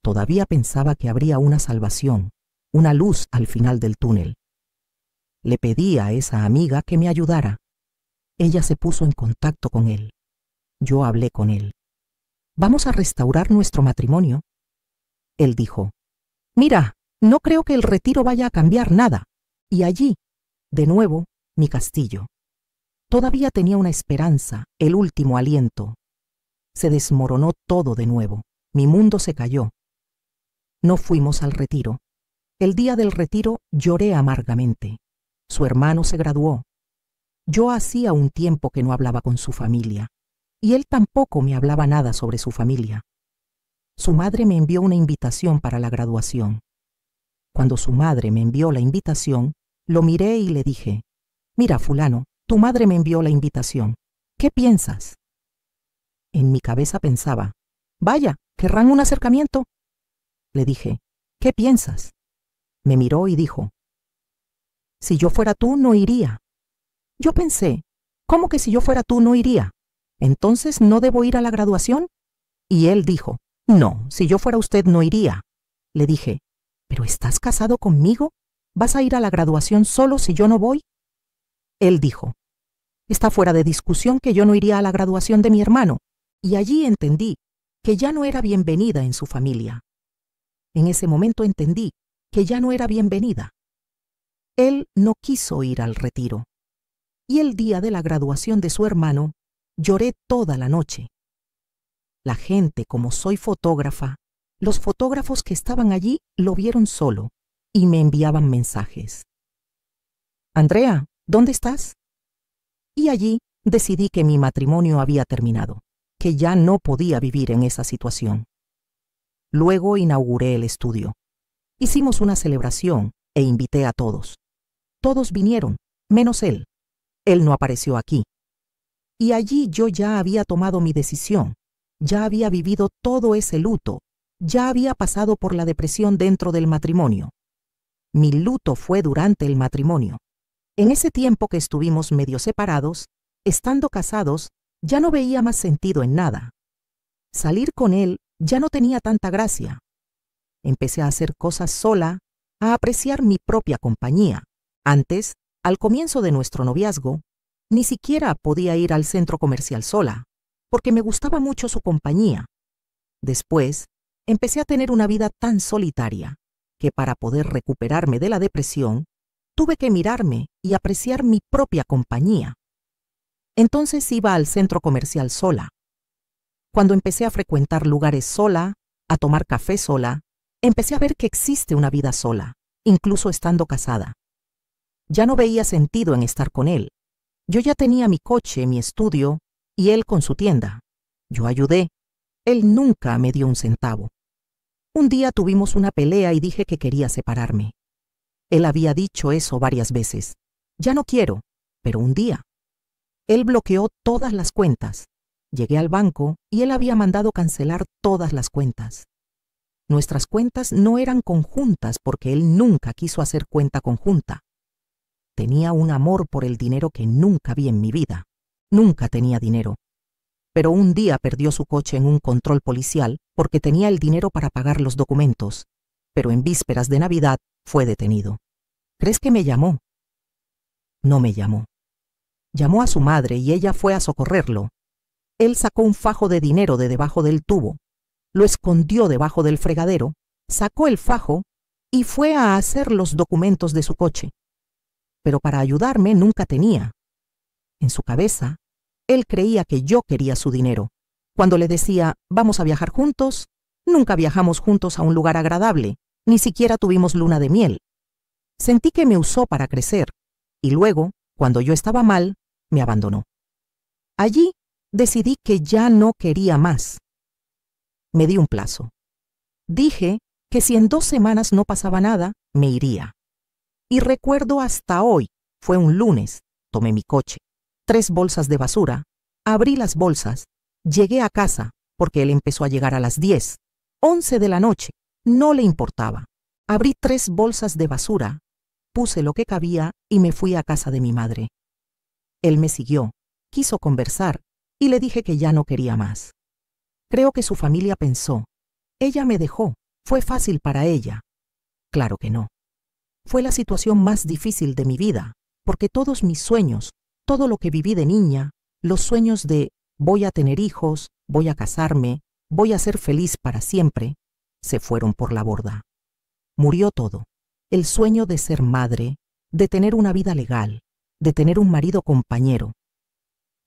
Todavía pensaba que habría una salvación, una luz al final del túnel. Le pedí a esa amiga que me ayudara. Ella se puso en contacto con él. Yo hablé con él. «¿Vamos a restaurar nuestro matrimonio?». Él dijo, «Mira, no creo que el retiro vaya a cambiar nada». Y allí, de nuevo, mi castillo. Todavía tenía una esperanza, el último aliento. Se desmoronó todo de nuevo. Mi mundo se cayó. No fuimos al retiro. El día del retiro lloré amargamente. Su hermano se graduó. Yo hacía un tiempo que no hablaba con su familia. Y él tampoco me hablaba nada sobre su familia. Su madre me envió una invitación para la graduación. Cuando su madre me envió la invitación, lo miré y le dije, «Mira, fulano, tu madre me envió la invitación. ¿Qué piensas?». En mi cabeza pensaba, «Vaya, ¿querrán un acercamiento?». Le dije, «¿Qué piensas?». Me miró y dijo, «Si yo fuera tú, no iría». Yo pensé, «¿Cómo que si yo fuera tú, no iría? ¿Entonces no debo ir a la graduación?». Y él dijo, «No, si yo fuera usted no iría». Le dije, «¿Pero estás casado conmigo? ¿Vas a ir a la graduación solo si yo no voy?». Él dijo, «Está fuera de discusión que yo no iría a la graduación de mi hermano». Y allí entendí que ya no era bienvenida en su familia. En ese momento entendí que ya no era bienvenida. Él no quiso ir al retiro. Y el día de la graduación de su hermano, lloré toda la noche. La gente, como soy fotógrafa, los fotógrafos que estaban allí lo vieron solo y me enviaban mensajes. «Andrea, ¿dónde estás?». Y allí decidí que mi matrimonio había terminado, que ya no podía vivir en esa situación. Luego inauguré el estudio. Hicimos una celebración, e invité a todos. Todos vinieron, menos él. Él no apareció aquí. Y allí yo ya había tomado mi decisión, ya había vivido todo ese luto, ya había pasado por la depresión dentro del matrimonio. Mi luto fue durante el matrimonio. En ese tiempo que estuvimos medio separados, estando casados, ya no veía más sentido en nada. Salir con él ya no tenía tanta gracia. Empecé a hacer cosas sola, a apreciar mi propia compañía. Antes, al comienzo de nuestro noviazgo, ni siquiera podía ir al centro comercial sola, porque me gustaba mucho su compañía. Después, empecé a tener una vida tan solitaria que para poder recuperarme de la depresión, tuve que mirarme y apreciar mi propia compañía. Entonces iba al centro comercial sola. Cuando empecé a frecuentar lugares sola, a tomar café sola, empecé a ver que existe una vida sola, incluso estando casada. Ya no veía sentido en estar con él. Yo ya tenía mi coche, mi estudio, y él con su tienda. Yo ayudé. Él nunca me dio un centavo. Un día tuvimos una pelea y dije que quería separarme. Él había dicho eso varias veces. Ya no quiero, pero un día. Él bloqueó todas las cuentas. Llegué al banco y él había mandado cancelar todas las cuentas. Nuestras cuentas no eran conjuntas porque él nunca quiso hacer cuenta conjunta. Tenía un amor por el dinero que nunca vi en mi vida. Nunca tenía dinero. Pero un día perdió su coche en un control policial porque tenía el dinero para pagar los documentos, pero en vísperas de Navidad fue detenido. ¿Crees que me llamó? No me llamó. Llamó a su madre y ella fue a socorrerlo. Él sacó un fajo de dinero de debajo del tubo, lo escondió debajo del fregadero, sacó el fajo y fue a hacer los documentos de su coche. Pero para ayudarme nunca tenía. En su cabeza, él creía que yo quería su dinero. Cuando le decía, vamos a viajar juntos, nunca viajamos juntos a un lugar agradable, ni siquiera tuvimos luna de miel. Sentí que me usó para crecer, y luego, cuando yo estaba mal, me abandonó. Allí decidí que ya no quería más. Me di un plazo. Dije que si en 2 semanas no pasaba nada, me iría. Y recuerdo hasta hoy, fue un lunes, tomé mi coche, 3 bolsas de basura, abrí las bolsas, llegué a casa, porque él empezó a llegar a las 10, 11 de la noche, no le importaba. Abrí 3 bolsas de basura, puse lo que cabía y me fui a casa de mi madre. Él me siguió, quiso conversar y le dije que ya no quería más. Creo que su familia pensó, ella me dejó, fue fácil para ella. Claro que no. Fue la situación más difícil de mi vida, porque todos mis sueños, todo lo que viví de niña, los sueños de voy a tener hijos, voy a casarme, voy a ser feliz para siempre, se fueron por la borda. Murió todo. El sueño de ser madre, de tener una vida legal, de tener un marido compañero.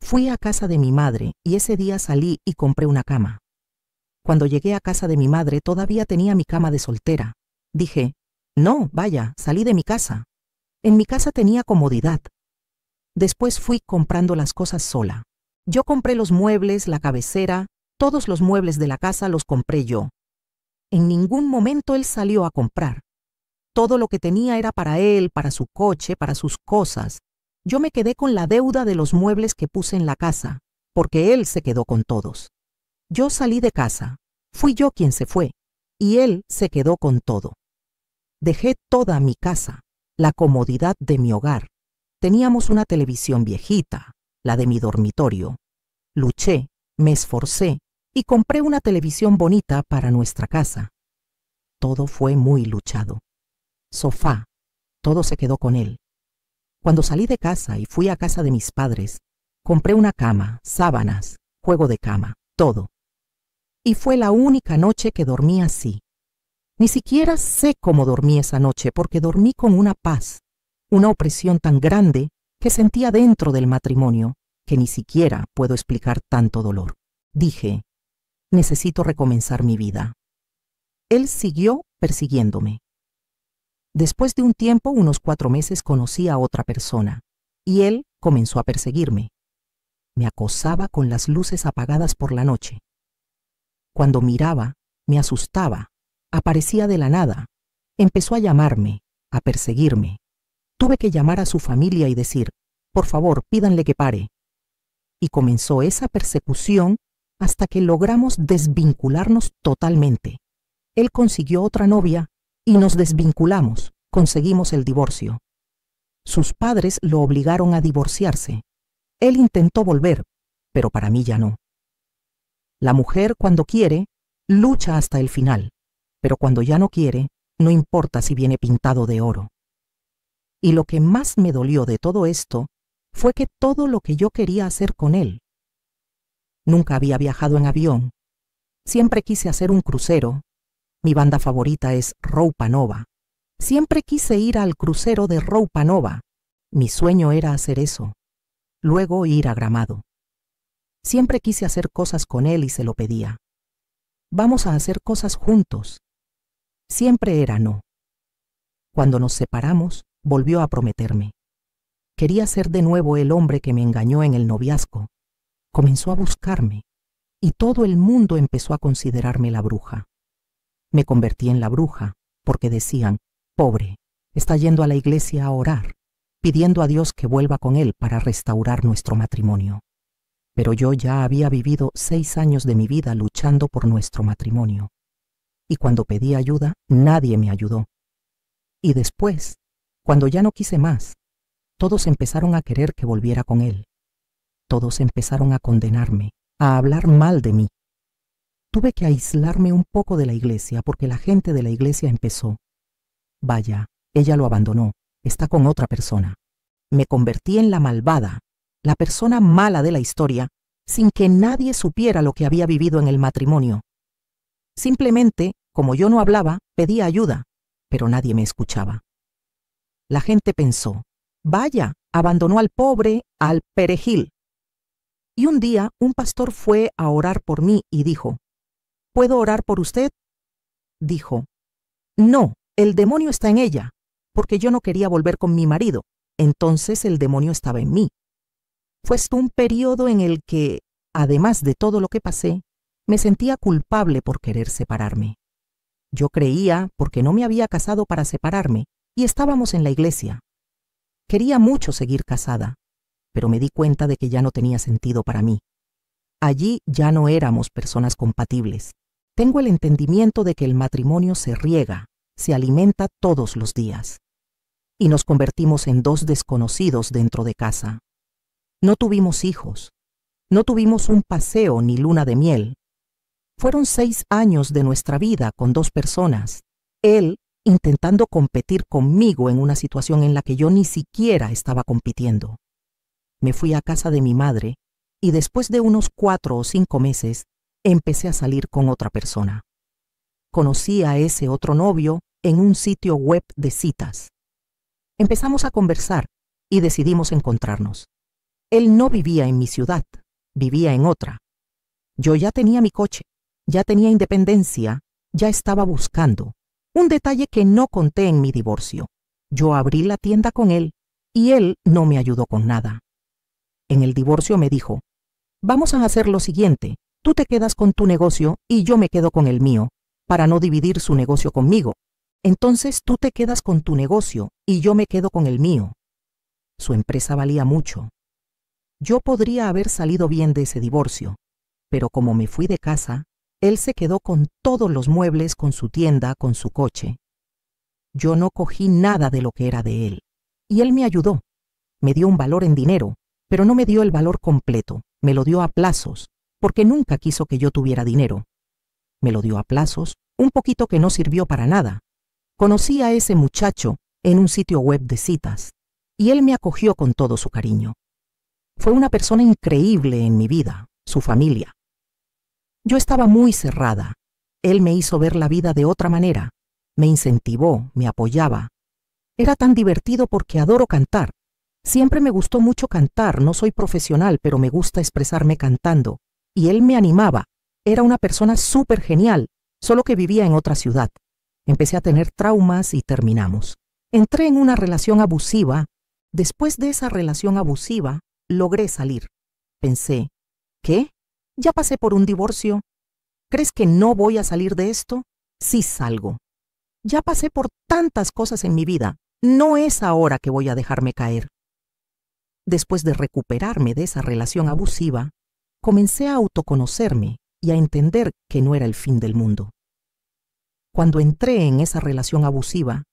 Fui a casa de mi madre y ese día salí y compré una cama. Cuando llegué a casa de mi madre todavía tenía mi cama de soltera. Dije, no, vaya, salí de mi casa. En mi casa tenía comodidad. Después fui comprando las cosas sola. Yo compré los muebles, la cabecera, todos los muebles de la casa los compré yo. En ningún momento él salió a comprar. Todo lo que tenía era para él, para su coche, para sus cosas. Yo me quedé con la deuda de los muebles que puse en la casa, porque él se quedó con todos. Yo salí de casa, fui yo quien se fue, y él se quedó con todo. Dejé toda mi casa, la comodidad de mi hogar. Teníamos una televisión viejita, la de mi dormitorio. Luché, me esforcé y compré una televisión bonita para nuestra casa. Todo fue muy luchado. Sofá, todo se quedó con él. Cuando salí de casa y fui a casa de mis padres, compré una cama, sábanas, juego de cama, todo. Y fue la única noche que dormí así. Ni siquiera sé cómo dormí esa noche porque dormí con una paz, una opresión tan grande que sentía dentro del matrimonio que ni siquiera puedo explicar tanto dolor. Dije, necesito recomenzar mi vida. Él siguió persiguiéndome. Después de un tiempo, unos 4 meses, conocí a otra persona, y él comenzó a perseguirme. Me acosaba con las luces apagadas por la noche. Cuando miraba, me asustaba, aparecía de la nada, empezó a llamarme, a perseguirme. Tuve que llamar a su familia y decir, por favor, pídanle que pare. Y comenzó esa persecución hasta que logramos desvincularnos totalmente. Él consiguió otra novia y nos desvinculamos, conseguimos el divorcio. Sus padres lo obligaron a divorciarse. Él intentó volver, pero para mí ya no. La mujer, cuando quiere, lucha hasta el final, pero cuando ya no quiere, no importa si viene pintado de oro. Y lo que más me dolió de todo esto fue que todo lo que yo quería hacer con él. Nunca había viajado en avión. Siempre quise hacer un crucero. Mi banda favorita es Roupa Nova. Siempre quise ir al crucero de Roupa Nova. Mi sueño era hacer eso. Luego ir a Gramado. Siempre quise hacer cosas con él y se lo pedía. Vamos a hacer cosas juntos. Siempre era no. Cuando nos separamos, volvió a prometerme. Quería ser de nuevo el hombre que me engañó en el noviazgo. Comenzó a buscarme y todo el mundo empezó a considerarme la bruja. Me convertí en la bruja porque decían, pobre, está yendo a la iglesia a orar, pidiendo a Dios que vuelva con él para restaurar nuestro matrimonio. Pero yo ya había vivido 6 años de mi vida luchando por nuestro matrimonio. Y cuando pedí ayuda, nadie me ayudó. Y después, cuando ya no quise más, todos empezaron a querer que volviera con él. Todos empezaron a condenarme, a hablar mal de mí. Tuve que aislarme un poco de la iglesia porque la gente de la iglesia empezó. Vaya, ella lo abandonó, está con otra persona. Me convertí en la malvada, la persona mala de la historia, sin que nadie supiera lo que había vivido en el matrimonio. Simplemente, como yo no hablaba, pedía ayuda, pero nadie me escuchaba. La gente pensó, vaya, abandonó al pobre, al perejil. Y un día un pastor fue a orar por mí y dijo, ¿puedo orar por usted? Dijo, no, el demonio está en ella, porque yo no quería volver con mi marido, entonces el demonio estaba en mí. Fue un periodo en el que, además de todo lo que pasé, me sentía culpable por querer separarme. Yo creía, porque no me había casado para separarme, y estábamos en la iglesia. Quería mucho seguir casada, pero me di cuenta de que ya no tenía sentido para mí. Allí ya no éramos personas compatibles. Tengo el entendimiento de que el matrimonio se riega, se alimenta todos los días. Y nos convertimos en 2 desconocidos dentro de casa. No tuvimos hijos. No tuvimos un paseo ni luna de miel. Fueron 6 años de nuestra vida con 2 personas. Él intentando competir conmigo en una situación en la que yo ni siquiera estaba compitiendo. Me fui a casa de mi madre y después de unos 4 o 5 meses empecé a salir con otra persona. Conocí a ese otro novio en un sitio web de citas. Empezamos a conversar y decidimos encontrarnos. Él no vivía en mi ciudad, vivía en otra. Yo ya tenía mi coche, ya tenía independencia, ya estaba buscando. Un detalle que no conté en mi divorcio. Yo abrí la tienda con él y él no me ayudó con nada. En el divorcio me dijo, vamos a hacer lo siguiente, tú te quedas con tu negocio y yo me quedo con el mío, para no dividir su negocio conmigo. Entonces tú te quedas con tu negocio y yo me quedo con el mío. Su empresa valía mucho. Yo podría haber salido bien de ese divorcio, pero como me fui de casa, él se quedó con todos los muebles, con su tienda, con su coche. Yo no cogí nada de lo que era de él, y él me ayudó. Me dio un valor en dinero, pero no me dio el valor completo, me lo dio a plazos, porque nunca quiso que yo tuviera dinero. Me lo dio a plazos, un poquito que no sirvió para nada. Conocí a ese muchacho en un sitio web de citas, y él me acogió con todo su cariño. Fue una persona increíble en mi vida, su familia. Yo estaba muy cerrada. Él me hizo ver la vida de otra manera. Me incentivó, me apoyaba. Era tan divertido porque adoro cantar. Siempre me gustó mucho cantar, no soy profesional, pero me gusta expresarme cantando. Y él me animaba. Era una persona súper genial, solo que vivía en otra ciudad. Empecé a tener traumas y terminamos. Entré en una relación abusiva. Después de esa relación abusiva, logré salir. Pensé, ¿qué? Ya pasé por un divorcio. ¿Crees que no voy a salir de esto? Sí salgo. Ya pasé por tantas cosas en mi vida. No es ahora que voy a dejarme caer. Después de recuperarme de esa relación abusiva, comencé a autoconocerme y a entender que no era el fin del mundo. Cuando entré en esa relación abusiva,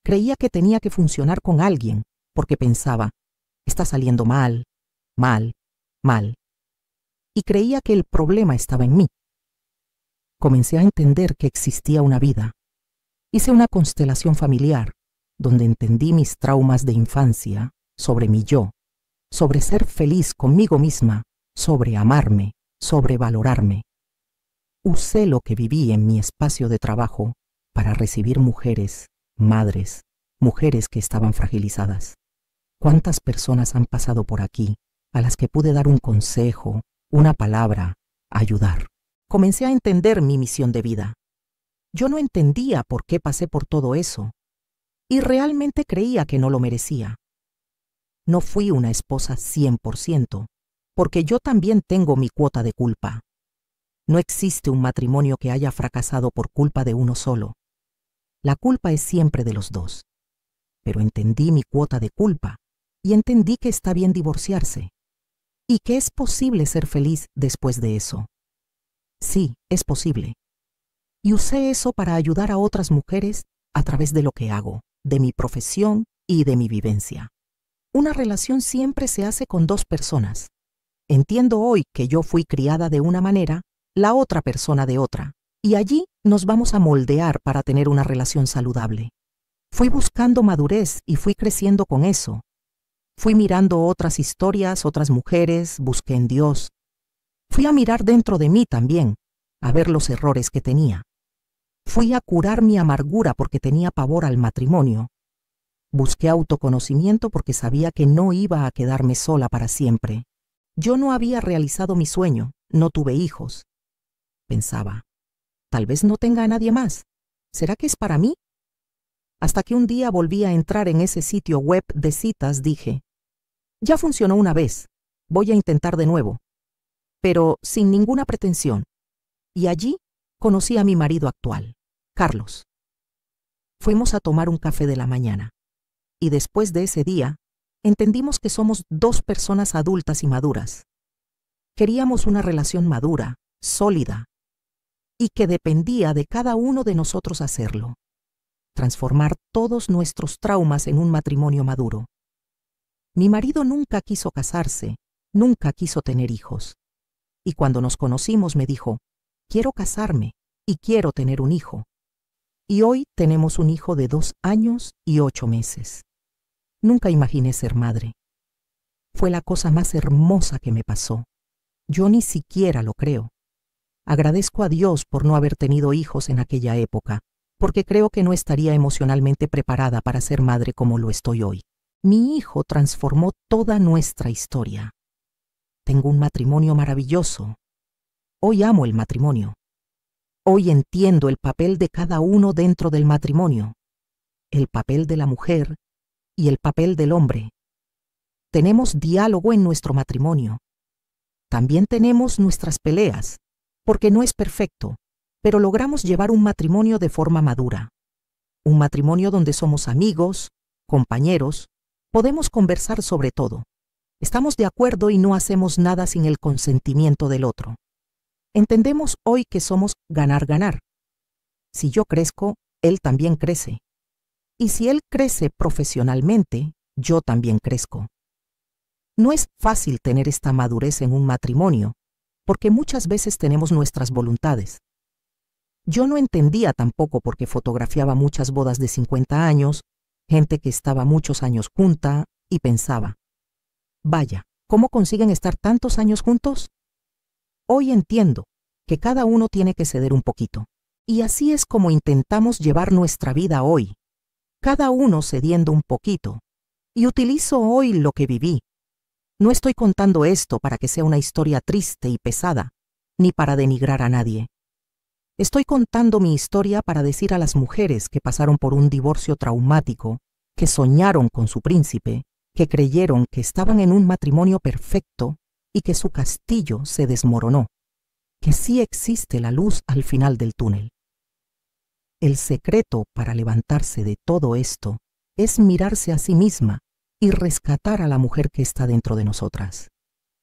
creía que tenía que funcionar con alguien, porque pensaba, está saliendo mal, mal, mal. Y creía que el problema estaba en mí. Comencé a entender que existía una vida. Hice una constelación familiar, donde entendí mis traumas de infancia, sobre mi yo, sobre ser feliz conmigo misma, sobre amarme, sobre valorarme. Usé lo que viví en mi espacio de trabajo para recibir mujeres, madres, mujeres que estaban fragilizadas. ¿Cuántas personas han pasado por aquí a las que pude dar un consejo, una palabra, ayudar? Comencé a entender mi misión de vida. Yo no entendía por qué pasé por todo eso y realmente creía que no lo merecía. No fui una esposa 100%, porque yo también tengo mi cuota de culpa. No existe un matrimonio que haya fracasado por culpa de uno solo. La culpa es siempre de los dos. Pero entendí mi cuota de culpa y entendí que está bien divorciarse y que es posible ser feliz después de eso. Sí, es posible. Y usé eso para ayudar a otras mujeres a través de lo que hago, de mi profesión y de mi vivencia. Una relación siempre se hace con dos personas. Entiendo hoy que yo fui criada de una manera, la otra persona de otra, y allí nos vamos a moldear para tener una relación saludable. Fui buscando madurez y fui creciendo con eso. Fui mirando otras historias, otras mujeres, busqué en Dios. Fui a mirar dentro de mí también, a ver los errores que tenía. Fui a curar mi amargura porque tenía pavor al matrimonio. Busqué autoconocimiento porque sabía que no iba a quedarme sola para siempre. Yo no había realizado mi sueño, no tuve hijos. Pensaba, tal vez no tenga a nadie más. ¿Será que es para mí? Hasta que un día volví a entrar en ese sitio web de citas, dije, ya funcionó una vez, voy a intentar de nuevo, pero sin ninguna pretensión. Y allí conocí a mi marido actual, Carlos. Fuimos a tomar un café de la mañana, y después de ese día, entendimos que somos dos personas adultas y maduras. Queríamos una relación madura, sólida, y que dependía de cada uno de nosotros hacerlo. Transformar todos nuestros traumas en un matrimonio maduro. Mi marido nunca quiso casarse, nunca quiso tener hijos. Y cuando nos conocimos me dijo, quiero casarme y quiero tener un hijo. Y hoy tenemos un hijo de 2 años y 8 meses. Nunca imaginé ser madre. Fue la cosa más hermosa que me pasó. Yo ni siquiera lo creo. Agradezco a Dios por no haber tenido hijos en aquella época, porque creo que no estaría emocionalmente preparada para ser madre como lo estoy hoy. Mi hijo transformó toda nuestra historia. Tengo un matrimonio maravilloso. Hoy amo el matrimonio. Hoy entiendo el papel de cada uno dentro del matrimonio, el papel de la mujer y el papel del hombre. Tenemos diálogo en nuestro matrimonio. También tenemos nuestras peleas, porque no es perfecto, pero logramos llevar un matrimonio de forma madura. Un matrimonio donde somos amigos, compañeros, podemos conversar sobre todo. Estamos de acuerdo y no hacemos nada sin el consentimiento del otro. Entendemos hoy que somos ganar-ganar. Si yo crezco, él también crece. Y si él crece profesionalmente, yo también crezco. No es fácil tener esta madurez en un matrimonio, porque muchas veces tenemos nuestras voluntades. Yo no entendía tampoco por qué fotografiaba muchas bodas de 50 años, gente que estaba muchos años junta, y pensaba, vaya, ¿cómo consiguen estar tantos años juntos? Hoy entiendo que cada uno tiene que ceder un poquito, y así es como intentamos llevar nuestra vida hoy, cada uno cediendo un poquito, y utilizo hoy lo que viví. No estoy contando esto para que sea una historia triste y pesada, ni para denigrar a nadie. Estoy contando mi historia para decir a las mujeres que pasaron por un divorcio traumático, que soñaron con su príncipe, que creyeron que estaban en un matrimonio perfecto y que su castillo se desmoronó, que sí existe la luz al final del túnel. El secreto para levantarse de todo esto es mirarse a sí misma y rescatar a la mujer que está dentro de nosotras.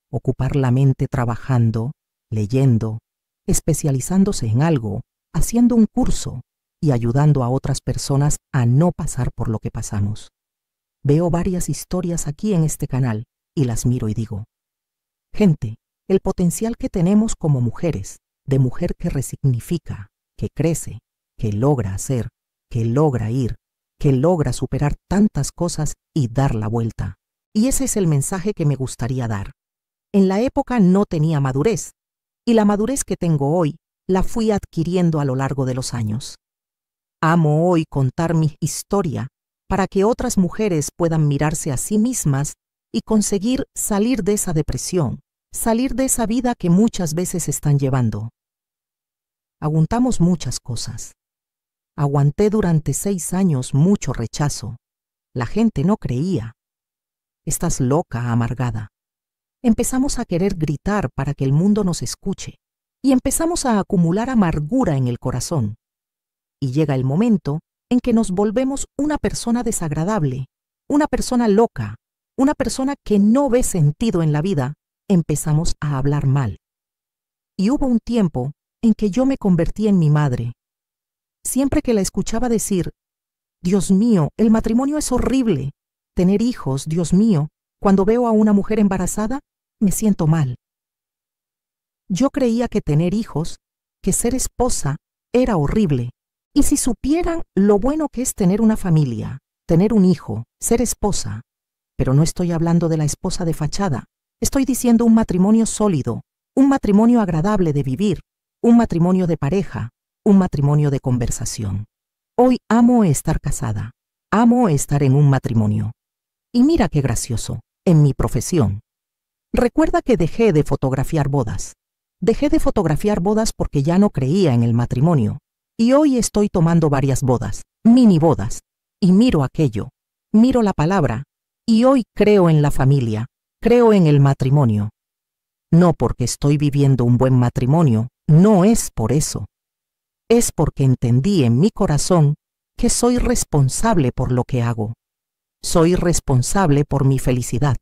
Ocupar la mente trabajando, leyendo, especializándose en algo, haciendo un curso y ayudando a otras personas a no pasar por lo que pasamos. Veo varias historias aquí en este canal y las miro y digo, gente, el potencial que tenemos como mujeres, de mujer que resignifica, que crece, que logra hacer, que logra ir, que logra superar tantas cosas y dar la vuelta. Y ese es el mensaje que me gustaría dar. En la época no tenía madurez, y la madurez que tengo hoy la fui adquiriendo a lo largo de los años. Amo hoy contar mi historia para que otras mujeres puedan mirarse a sí mismas y conseguir salir de esa depresión, salir de esa vida que muchas veces están llevando. Aguantamos muchas cosas. Aguanté durante 6 años mucho rechazo. La gente no creía. Estás loca, amargada. Empezamos a querer gritar para que el mundo nos escuche y empezamos a acumular amargura en el corazón. Y llega el momento en que nos volvemos una persona desagradable, una persona loca, una persona que no ve sentido en la vida. Empezamos a hablar mal. Y hubo un tiempo en que yo me convertí en mi madre. Siempre que la escuchaba decir, Dios mío, el matrimonio es horrible. Tener hijos, Dios mío, cuando veo a una mujer embarazada, me siento mal. Yo creía que tener hijos, que ser esposa, era horrible. Y si supieran lo bueno que es tener una familia, tener un hijo, ser esposa, pero no estoy hablando de la esposa de fachada, estoy diciendo un matrimonio sólido, un matrimonio agradable de vivir, un matrimonio de pareja, un matrimonio de conversación. Hoy amo estar casada, amo estar en un matrimonio. Y mira qué gracioso, en mi profesión. Recuerda que dejé de fotografiar bodas. Dejé de fotografiar bodas porque ya no creía en el matrimonio. Y hoy estoy tomando varias bodas, mini bodas, y miro aquello, miro la palabra, y hoy creo en la familia, creo en el matrimonio. No porque estoy viviendo un buen matrimonio, no es por eso. Es porque entendí en mi corazón que soy responsable por lo que hago. Soy responsable por mi felicidad.